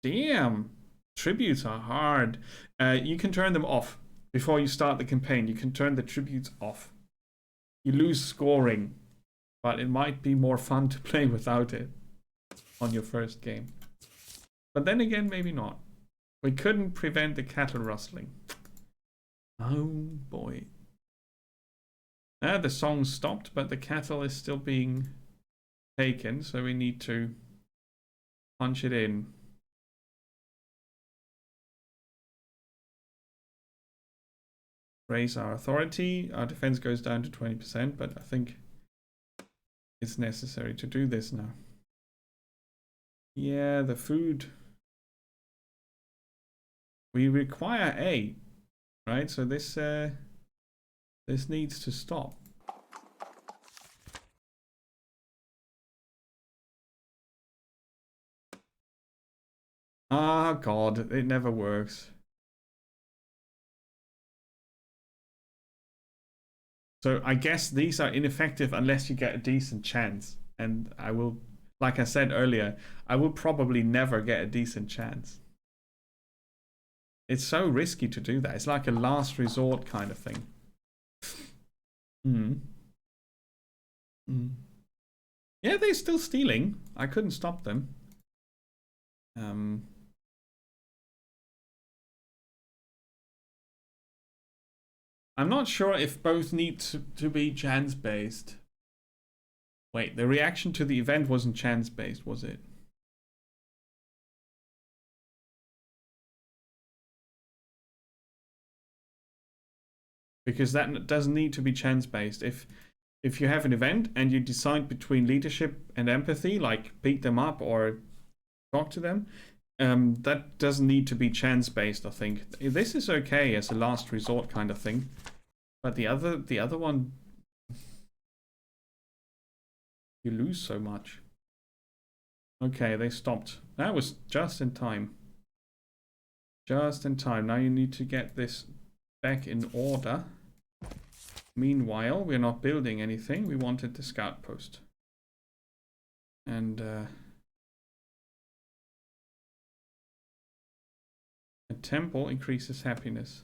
Damn. Tributes are hard. You can turn them off before you start the campaign. You can turn the tributes off. You lose scoring, but it might be more fun to play without it on your first game. But then again, maybe not. We couldn't prevent the cattle rustling. Oh boy. The song stopped, but the cattle is still being taken, so we need to punch it in. Raise our authority. Our defense goes down to 20%, but I think it's necessary to do this now. Yeah, the food. We require A, right? So this needs to stop. Ah, God, it never works. So I guess these are ineffective unless you get a decent chance. And I will, like I said earlier, I will probably never get a decent chance. It's so risky to do that. It's like a last resort kind of thing. Yeah, they're still stealing. I couldn't stop them. I'm not sure if both need to be chance-based. Wait, the reaction to the event wasn't chance-based, was it? Because that doesn't need to be chance-based. If you have an event and you decide between leadership and empathy, like beat them up or talk to them, that doesn't need to be chance-based, I think. This is okay as a last resort kind of thing. But the other one, you lose so much. Okay, they stopped. That was just in time. Just in time. Now you need to get this back in order. Meanwhile, we're not building anything. We wanted the scout post. And a temple increases happiness.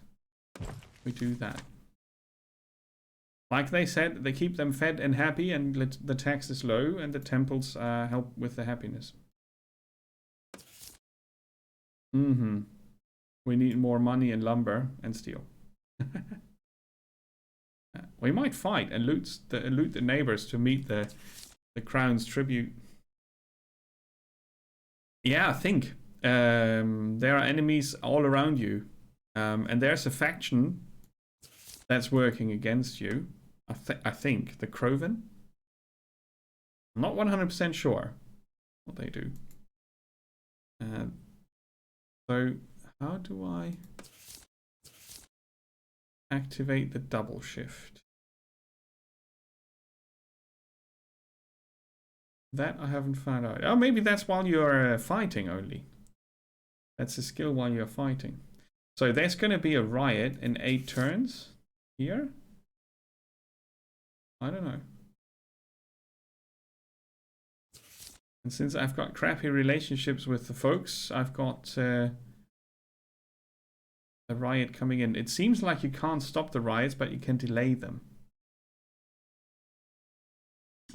We do that. Like they said, they keep them fed and happy, and the tax is low, and the temples help with the happiness. We need more money and lumber and steel. We might fight and loot the neighbors to meet the crown's tribute. Yeah, I think there are enemies all around you, and there's a faction that's working against you. I think the Croven. I'm not 100% sure what they do. So how do I activate the double shift. That I haven't found out. Oh, maybe that's while you're fighting only. That's a skill while you're fighting. So there's going to be a riot in 8 turns here. I don't know. And since I've got crappy relationships with the folks, I've got a riot coming in. It seems like you can't stop the riots, but you can delay them.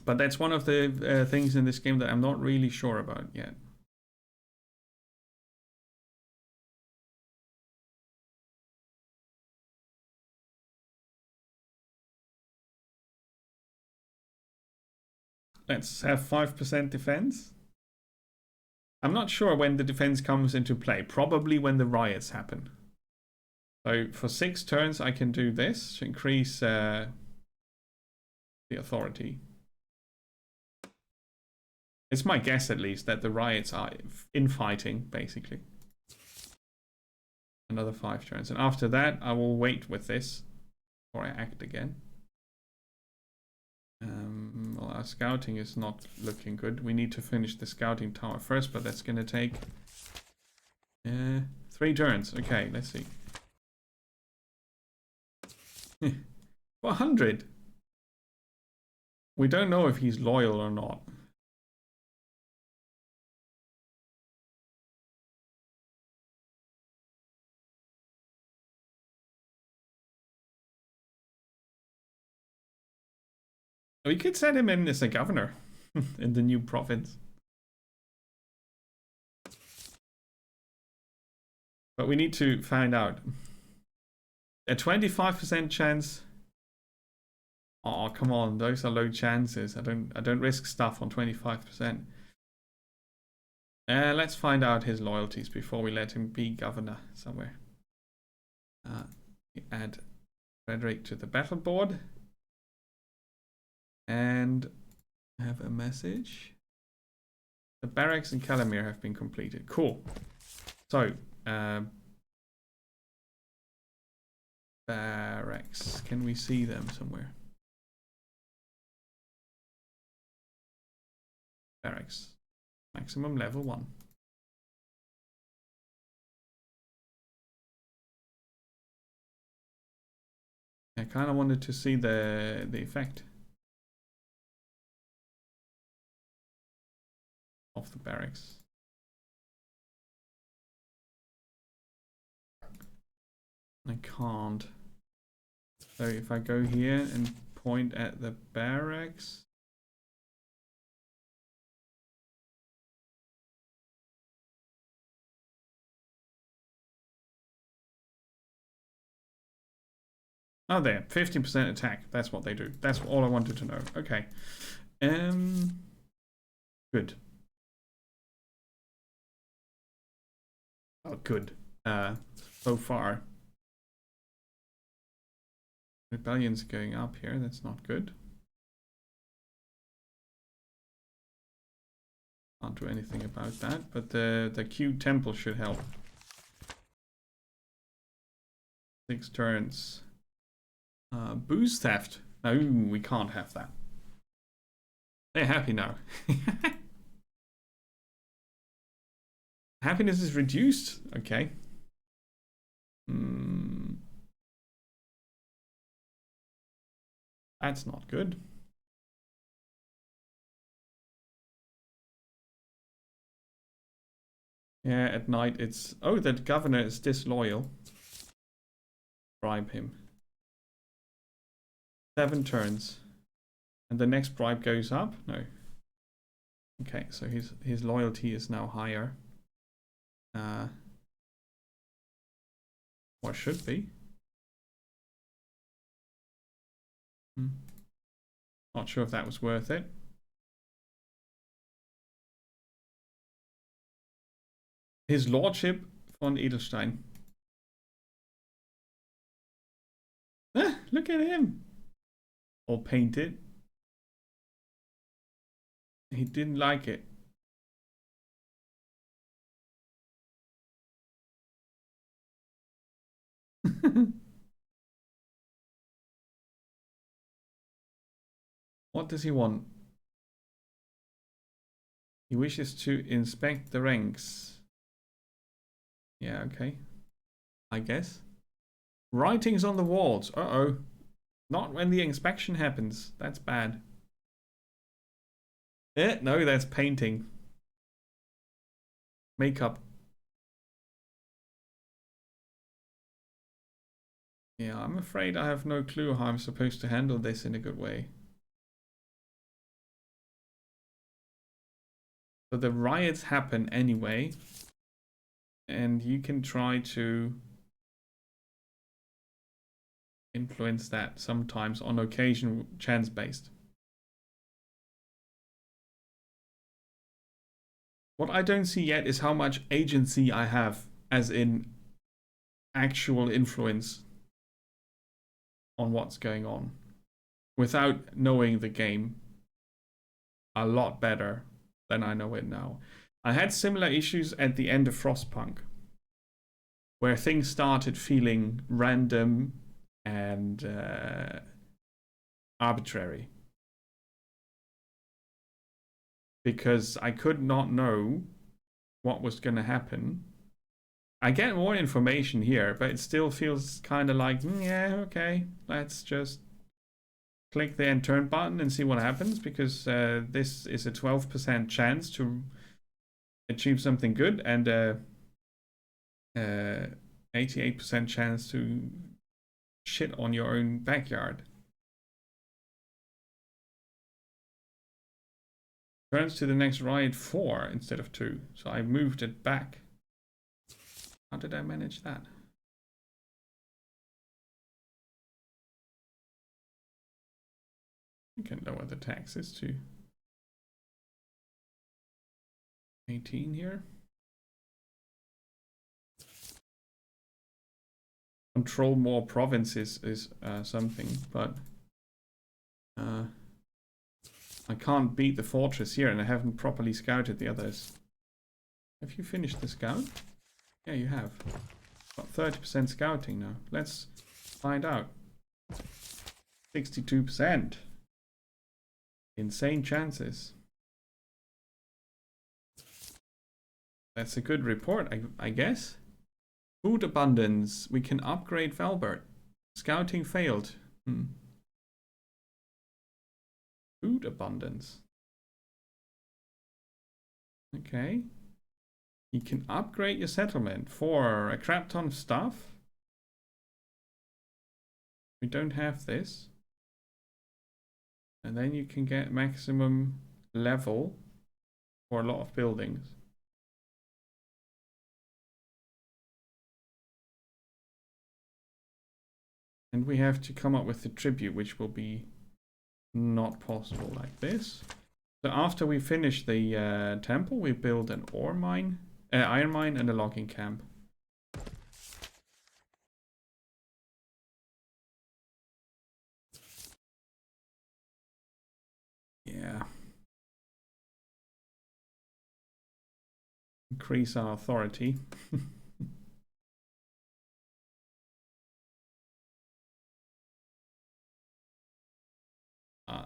But that's one of the things in this game that I'm not really sure about yet. Let's have 5% defense. I'm not sure when the defense comes into play. Probably when the riots happen. So for 6 turns I can do this to increase the authority. It's my guess at least that the riots are infighting basically. Another 5 turns. And after that I will wait with this before I act again. Well, our scouting is not looking good. We need to finish the scouting tower first, but that's going to take 3 turns. Okay, let's see. 400. We don't know if he's loyal or not. We could set him in as a governor in the new province. But we need to find out. A 25% chance. Oh, come on, those are low chances. I don't risk stuff on 25%. Let's find out his loyalties before we let him be governor somewhere. Add Frederick to the battle board. And have a message. The barracks in Calamir have been completed. Cool. So, barracks. Can we see them somewhere? Barracks. Maximum level 1. I kind of wanted to see the effect of the barracks. I can't. So if I go here and point at the barracks. Oh, there, 15% attack. That's what they do. That's all I wanted to know. Okay. Good. Oh, good. So far. Rebellion's going up here. That's not good. Can't do anything about that, but the Q temple should help. 6 turns. Booze theft. No, we can't have that. They're happy now. Happiness is reduced. Okay. That's not good. Yeah, at night it's... Oh, that governor is disloyal. Bribe him. 7 turns. And the next bribe goes up? No. Okay, so his loyalty is now higher. Or should be. Not sure if that was worth it. His lordship von Edelstein. Ah, look at him. All painted. He didn't like it. What does he want? He wishes to inspect the ranks. Yeah, okay. I guess. Writings on the walls. Uh-oh. Not when the inspection happens. That's bad. No, that's painting. Makeup. Yeah, I'm afraid I have no clue how I'm supposed to handle this in a good way. So the riots happen anyway. And you can try to influence that sometimes, on occasion, chance-based. What I don't see yet is how much agency I have, as in actual influence on what's going on, without knowing the game a lot better than I know it now. I had similar issues at the end of Frostpunk, where things started feeling random and arbitrary. Because I could not know what was going to happen. I get more information here, but it still feels kind of like, yeah, okay, let's just click the end turn button and see what happens, because this is a 12% chance to achieve something good and a 88% chance to shit on your own backyard. Turns to the next ride 4 instead of 2, so I moved it back. How did I manage that? You can lower the taxes to 18 here. Control more provinces is something, but I can't beat the fortress here, and I haven't properly scouted the others. Have you finished the scout? Yeah, you have. Got 30% scouting now. Let's find out. 62%. Insane chances. That's a good report, I guess. Food abundance. We can upgrade Valbert. Scouting failed. Food abundance. Okay. You can upgrade your settlement for a crap ton of stuff. We don't have this. And then you can get maximum level for a lot of buildings. And we have to come up with the tribute, which will be not possible like this. So after we finish the temple, we build an ore mine, iron mine, and a logging camp. Yeah. Increase our authority.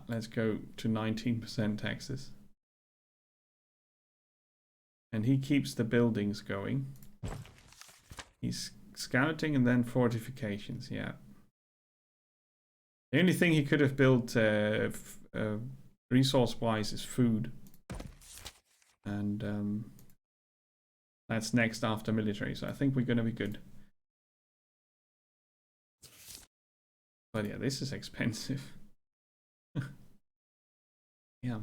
Let's go to 19% taxes. And he keeps the buildings going. He's scouting and then fortifications, yeah. The only thing he could have built resource-wise is food. And that's next after military, so I think we're going to be good. But yeah, this is expensive. Yeah.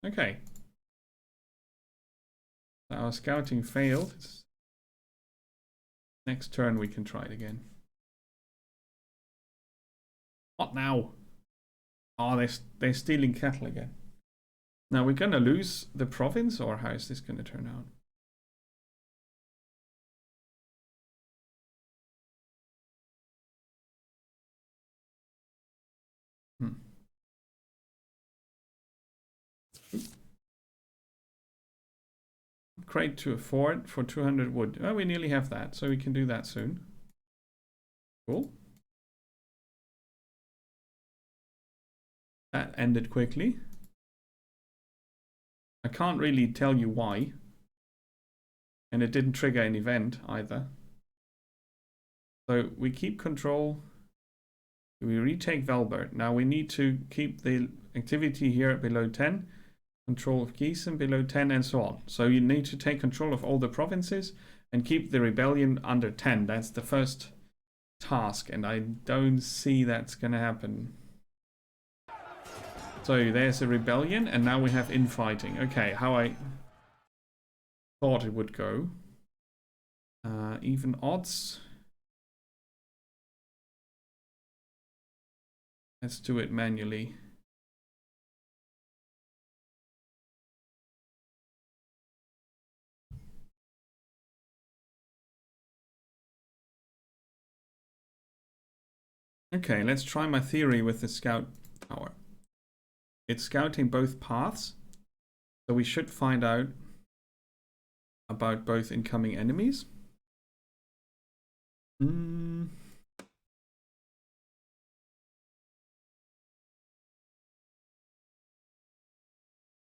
Okay. Our scouting failed. Next turn we can try it again. What now? Oh, they're stealing cattle again. Now we're gonna lose the province, or how is this gonna turn out? Upgrade to a fort for 200 wood. Oh, we nearly have that, so we can do that soon. Cool. That ended quickly. I can't really tell you why. And it didn't trigger an event either. So we keep control. We retake Velbert. Now we need to keep the activity here below 10. Control of Gießen below 10 and so on. So you need to take control of all the provinces and keep the rebellion under 10. That's the first task, and I don't see that's going to happen. So there's a rebellion, and now we have infighting. Okay, how I thought it would go. Even odds. Let's do it manually. Okay, let's try my theory with the scout tower. It's scouting both paths, so we should find out about both incoming enemies.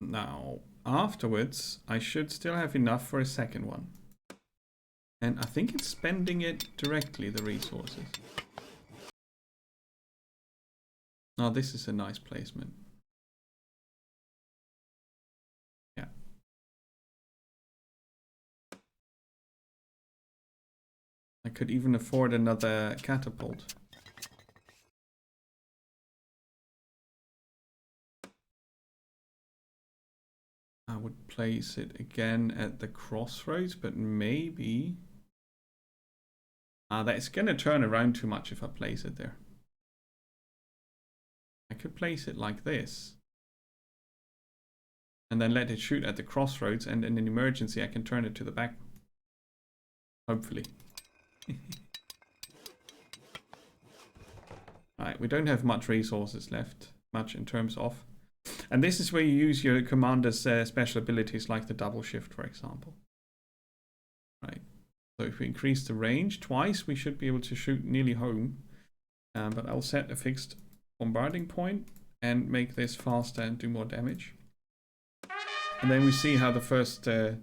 Now, afterwards, I should still have enough for a second one. And I think it's spending it directly, the resources. Oh, this is a nice placement. Yeah. I could even afford another catapult. I would place it again at the crossroads, but maybe... that's going to turn around too much if I place it there. I could place it like this. And then let it shoot at the crossroads, and in an emergency I can turn it to the back. Hopefully. Right, we don't have much resources left. Much in terms of... And this is where you use your commander's special abilities, like the double shift, for example. Right. So if we increase the range twice, we should be able to shoot nearly home. But I'll set a fixed bombarding point and make this faster and do more damage. And then we see how the first... yeah,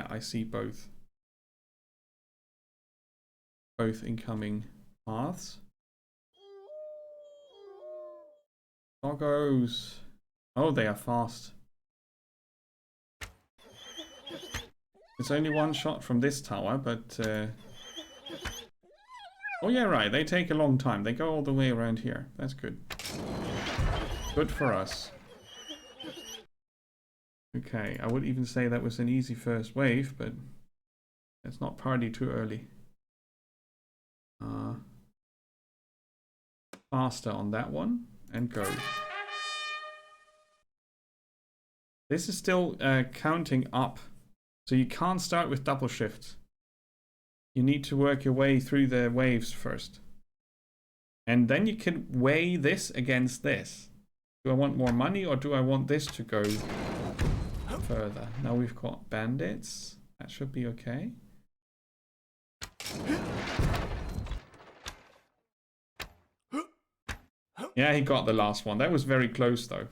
I see both incoming paths. Doggos. Oh, they are fast. It's only one shot from this tower, but... oh yeah, right. They take a long time. They go all the way around here. That's good. Good for us. Okay, I would even say that was an easy first wave, but let's not party too early. Faster on that one, and go. This is still counting up, so you can't start with double shift. You need to work your way through the waves first. And then you can weigh this against this. Do I want more money, or do I want this to go further? Now we've got bandits. That should be okay. Yeah, he got the last one. That was very close, though.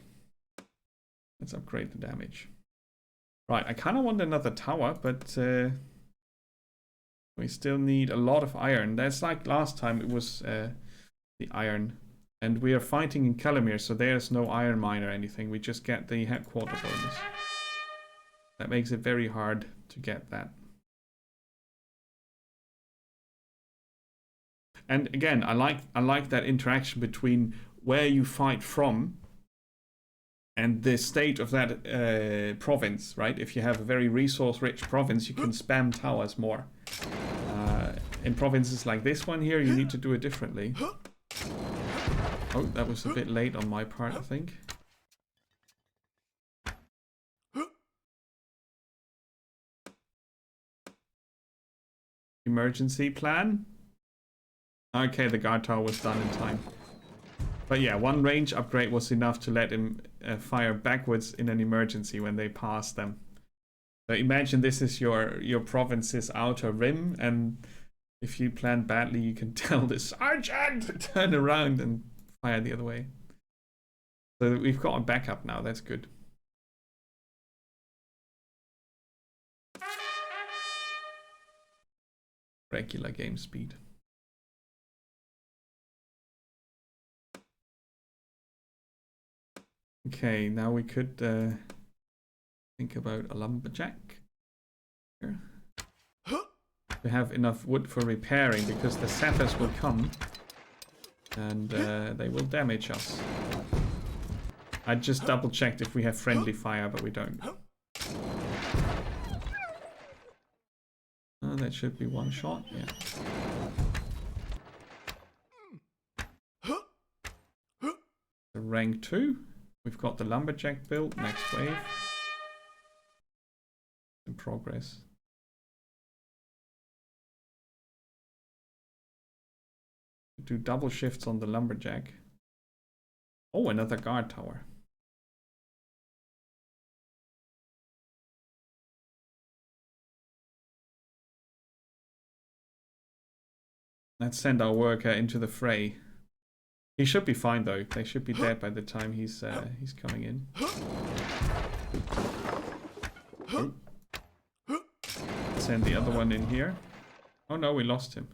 Let's upgrade the damage. Right, I kind of want another tower, but we still need a lot of iron. That's like last time, it was the iron. And we are fighting in Kalimir, so there's no iron mine or anything. We just get the headquarter bonus. That makes it very hard to get that. And again, I like that interaction between where you fight from and the state of that province, right? If you have a very resource-rich province, you can spam towers more. In provinces like this one here, you need to do it differently. Oh, that was a bit late on my part, I think. Emergency plan. Okay, the guard tower was done in time. But yeah, one range upgrade was enough to let him fire backwards in an emergency when they pass them. So imagine this is your province's outer rim, and If you plan badly, you can tell the sergeant to turn around and fire the other way. So we've got a backup now, that's good. Regular game speed. Okay, now we could think about a lumberjack here. To have enough wood for repairing, because the sappers will come and they will damage us. I just double checked if we have friendly fire, but we don't. Oh, that should be one shot, yeah. The rank 2. We've got the lumberjack build, next wave. In progress. Do double shifts on the lumberjack. Oh, another guard tower. Let's send our worker into the fray. He should be fine though. They should be dead by the time he's coming in. Oh. Send the other one in here. Oh no, we lost him.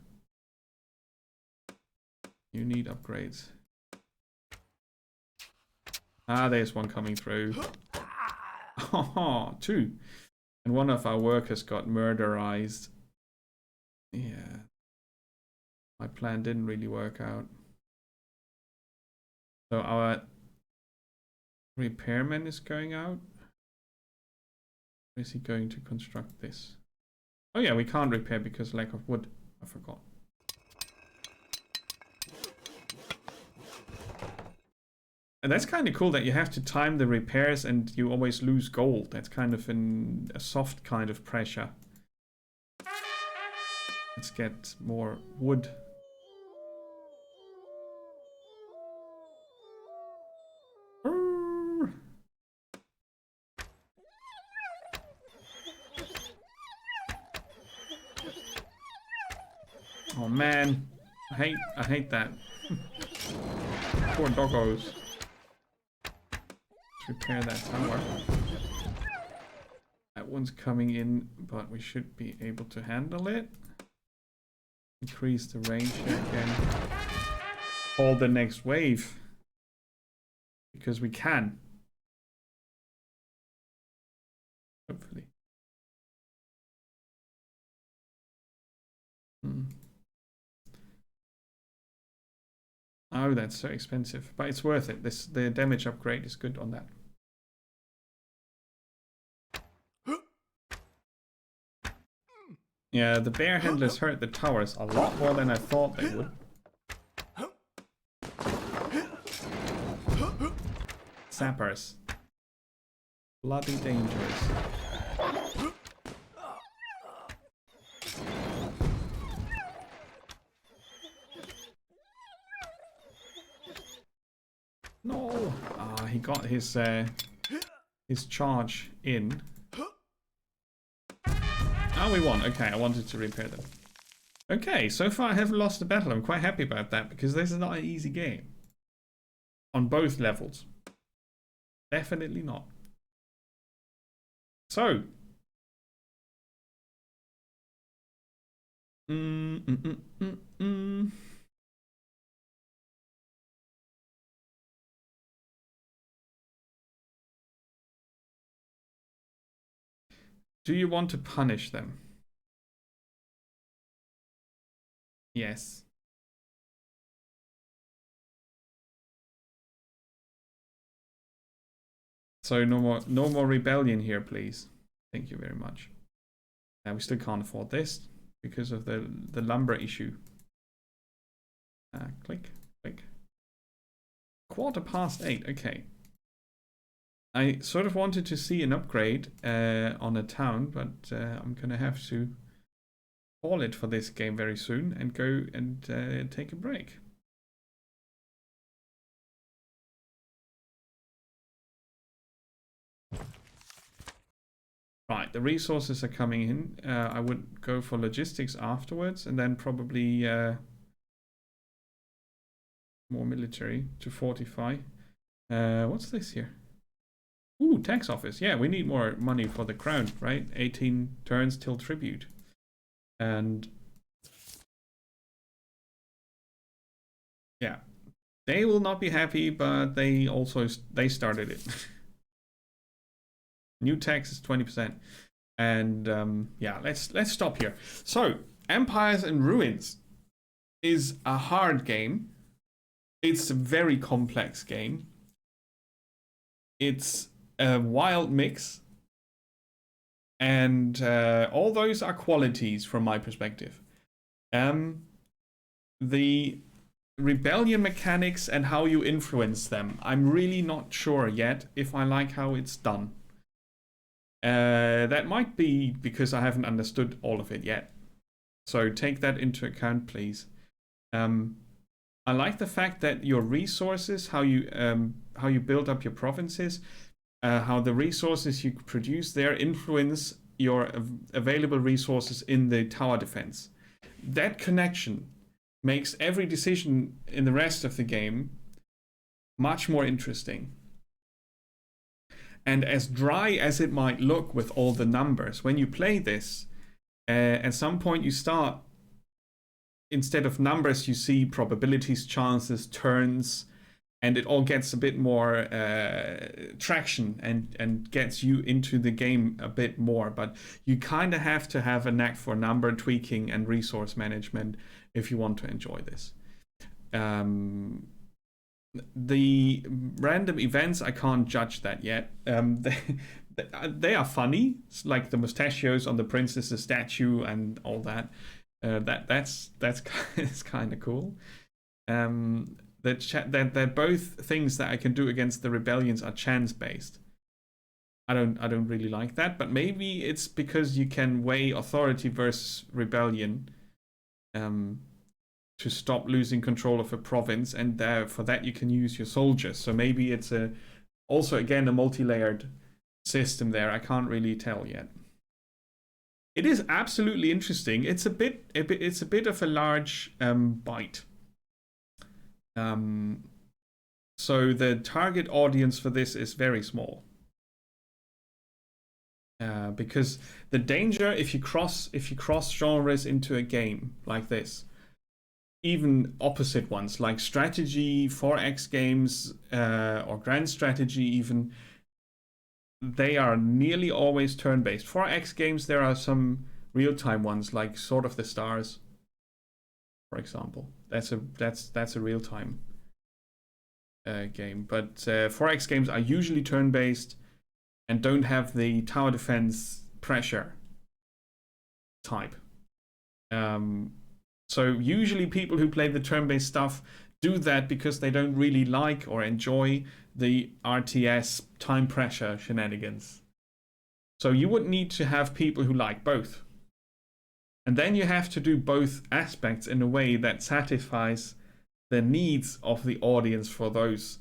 You need upgrades. Ah, there's one coming through. Oh, 2. And one of our workers got murderized. Yeah. My plan didn't really work out. So our repairman is going out. Is he going to construct this? Oh yeah, we can't repair because lack of wood. I forgot. And that's kind of cool that you have to time the repairs and you always lose gold. That's kind of a soft kind of pressure. Let's get more wood. Oh man, I hate that. Poor doggos. Let's repair that tower. That one's coming in, but we should be able to handle it. Increase the range here again. Call the next wave. Because we can. Hopefully. Oh, that's so expensive, but it's worth it. The damage upgrade is good on that. Yeah, the bear handlers hurt the towers a lot more than I thought they would. Sappers. Bloody dangerous. No! Ah, he got his charge in. Oh, we won. Okay, I wanted to repair them. Okay, so far I haven't lost a battle. I'm quite happy about that because this is not an easy game. On both levels. Definitely not. So. Do you want to punish them? Yes. So no more rebellion here, please. Thank you very much. We still can't afford this because of the lumber issue. Click, click. 8:15. Okay. I sort of wanted to see an upgrade on a town, but I'm gonna have to call it for this game very soon and go and take a break. Right, the resources are coming in. I would go for logistics afterwards, and then probably more military to fortify. What's this here? Ooh, tax office. Yeah, we need more money for the crown, right? 18 turns till tribute. And yeah, they will not be happy, but they started it. New tax is 20%. And yeah, let's stop here. So, Empires and Ruins is a hard game. It's a very complex game. It's a wild mix. And all those are qualities from my perspective. The rebellion mechanics and how you influence them, I'm really not sure yet if I like how it's done. That might be because I haven't understood all of it yet. So take that into account, please. I like the fact that your resources, how you build up your provinces, how the resources you produce there influence your available resources in the tower defense. That connection makes every decision in the rest of the game much more interesting. And as dry as it might look with all the numbers, when you play this, at some point you start, instead of numbers, you see probabilities, chances, turns, and it all gets a bit more traction and gets you into the game a bit more. But you kind of have to have a knack for number tweaking and resource management if you want to enjoy this. The random events, I can't judge that yet. They are funny. It's like the mustachios on the princess's statue and all that. That's kind of cool. That both things that I can do against the rebellions are chance based. I don't really like that, but maybe it's because you can weigh authority versus rebellion to stop losing control of a province, and for that you can use your soldiers. So maybe it's also again a multi-layered system there. I can't really tell yet. It is absolutely interesting. It's a bit of a large bite. So the target audience for this is very small. Because the danger if you cross genres into a game like this, even opposite ones like strategy, 4X games, or grand strategy even, they are nearly always turn-based. 4X games, there are some real-time ones like Sword of the Stars, for example. That's a real-time game. But 4X games are usually turn-based and don't have the tower defense pressure type. So usually people who play the turn-based stuff do that because they don't really like or enjoy the RTS time pressure shenanigans. So you would need to have people who like both. And then you have to do both aspects in a way that satisfies the needs of the audience for those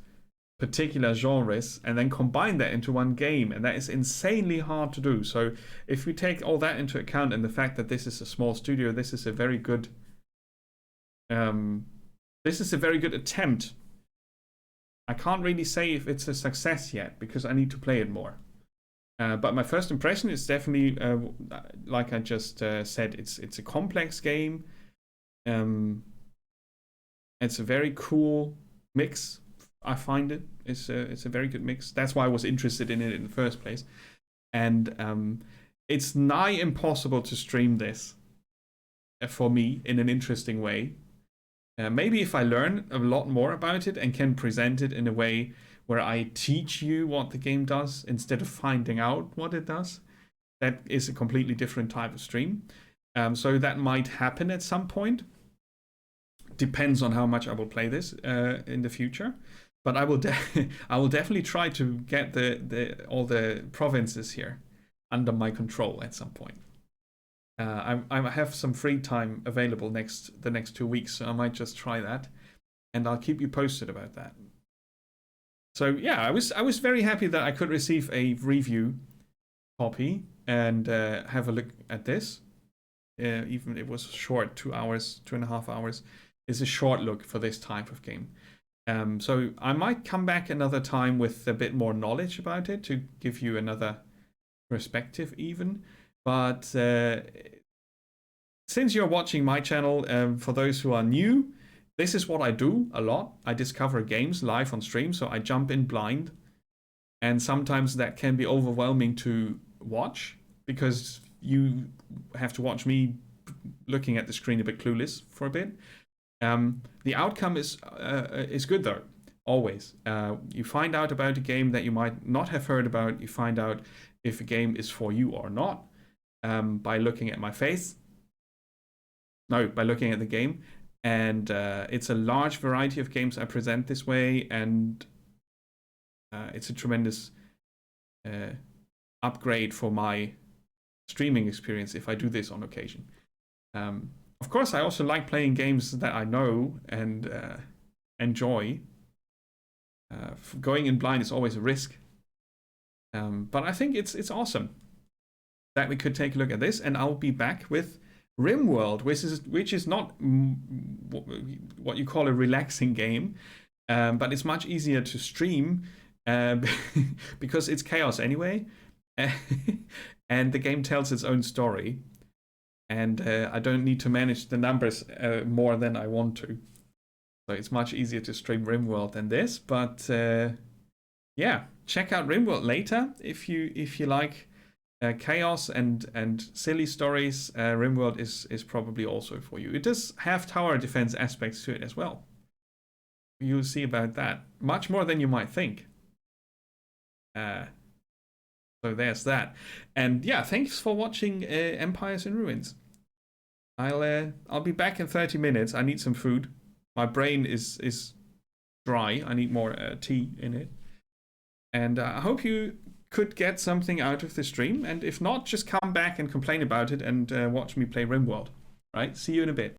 particular genres, and then combine that into one game. And that is insanely hard to do. So if we take all that into account, and the fact that this is a small studio, this is a very good attempt. I can't really say if it's a success yet because I need to play it more. But my first impression is definitely, like I just said, it's a complex game. It's a very cool mix. I find it's a very good mix. That's why I was interested in it in the first place. And it's nigh impossible to stream this for me in an interesting way. Maybe if I learn a lot more about it and can present it in a way where I teach you what the game does instead of finding out what it does, that is a completely different type of stream. So that might happen at some point. Depends on how much I will play this in the future. But I will definitely try to get all the provinces here under my control at some point. I have some free time available the next 2 weeks, so I might just try that, and I'll keep you posted about that. So yeah, I was very happy that I could receive a review copy and have a look at this. Even it was short, 2 hours, 2.5 hours. Is a short look for this type of game. So I might come back another time with a bit more knowledge about it to give you another perspective even. But since you're watching my channel, for those who are new, this is what I do a lot. I discover games live on stream, so I jump in blind. And sometimes that can be overwhelming to watch because you have to watch me looking at the screen a bit clueless for a bit. The outcome is good though, always. You find out about a game that you might not have heard about. You find out if a game is for you or not by looking at my face. No, by looking at the game. And it's a large variety of games I present this way, and it's a tremendous upgrade for my streaming experience if I do this on occasion. Of course, I also like playing games that I know and enjoy. Going in blind is always a risk. But I think it's awesome that we could take a look at this, and I'll be back with RimWorld, which is not what you call a relaxing game, but it's much easier to stream because it's chaos anyway, and the game tells its own story, and I don't need to manage the numbers more than I want to. So it's much easier to stream RimWorld than this, but yeah, check out RimWorld later if you like chaos and silly stories. RimWorld is probably also for you. It does have tower defense aspects to it as well. You'll see about that much more than you might think. So there's that. And yeah, thanks for watching Empires in Ruins. I'll be back in 30 minutes. I need some food. My brain is dry. I need more tea in it. And I hope you could get something out of the stream. And if not, just come back and complain about it and watch me play RimWorld. Right? See you in a bit.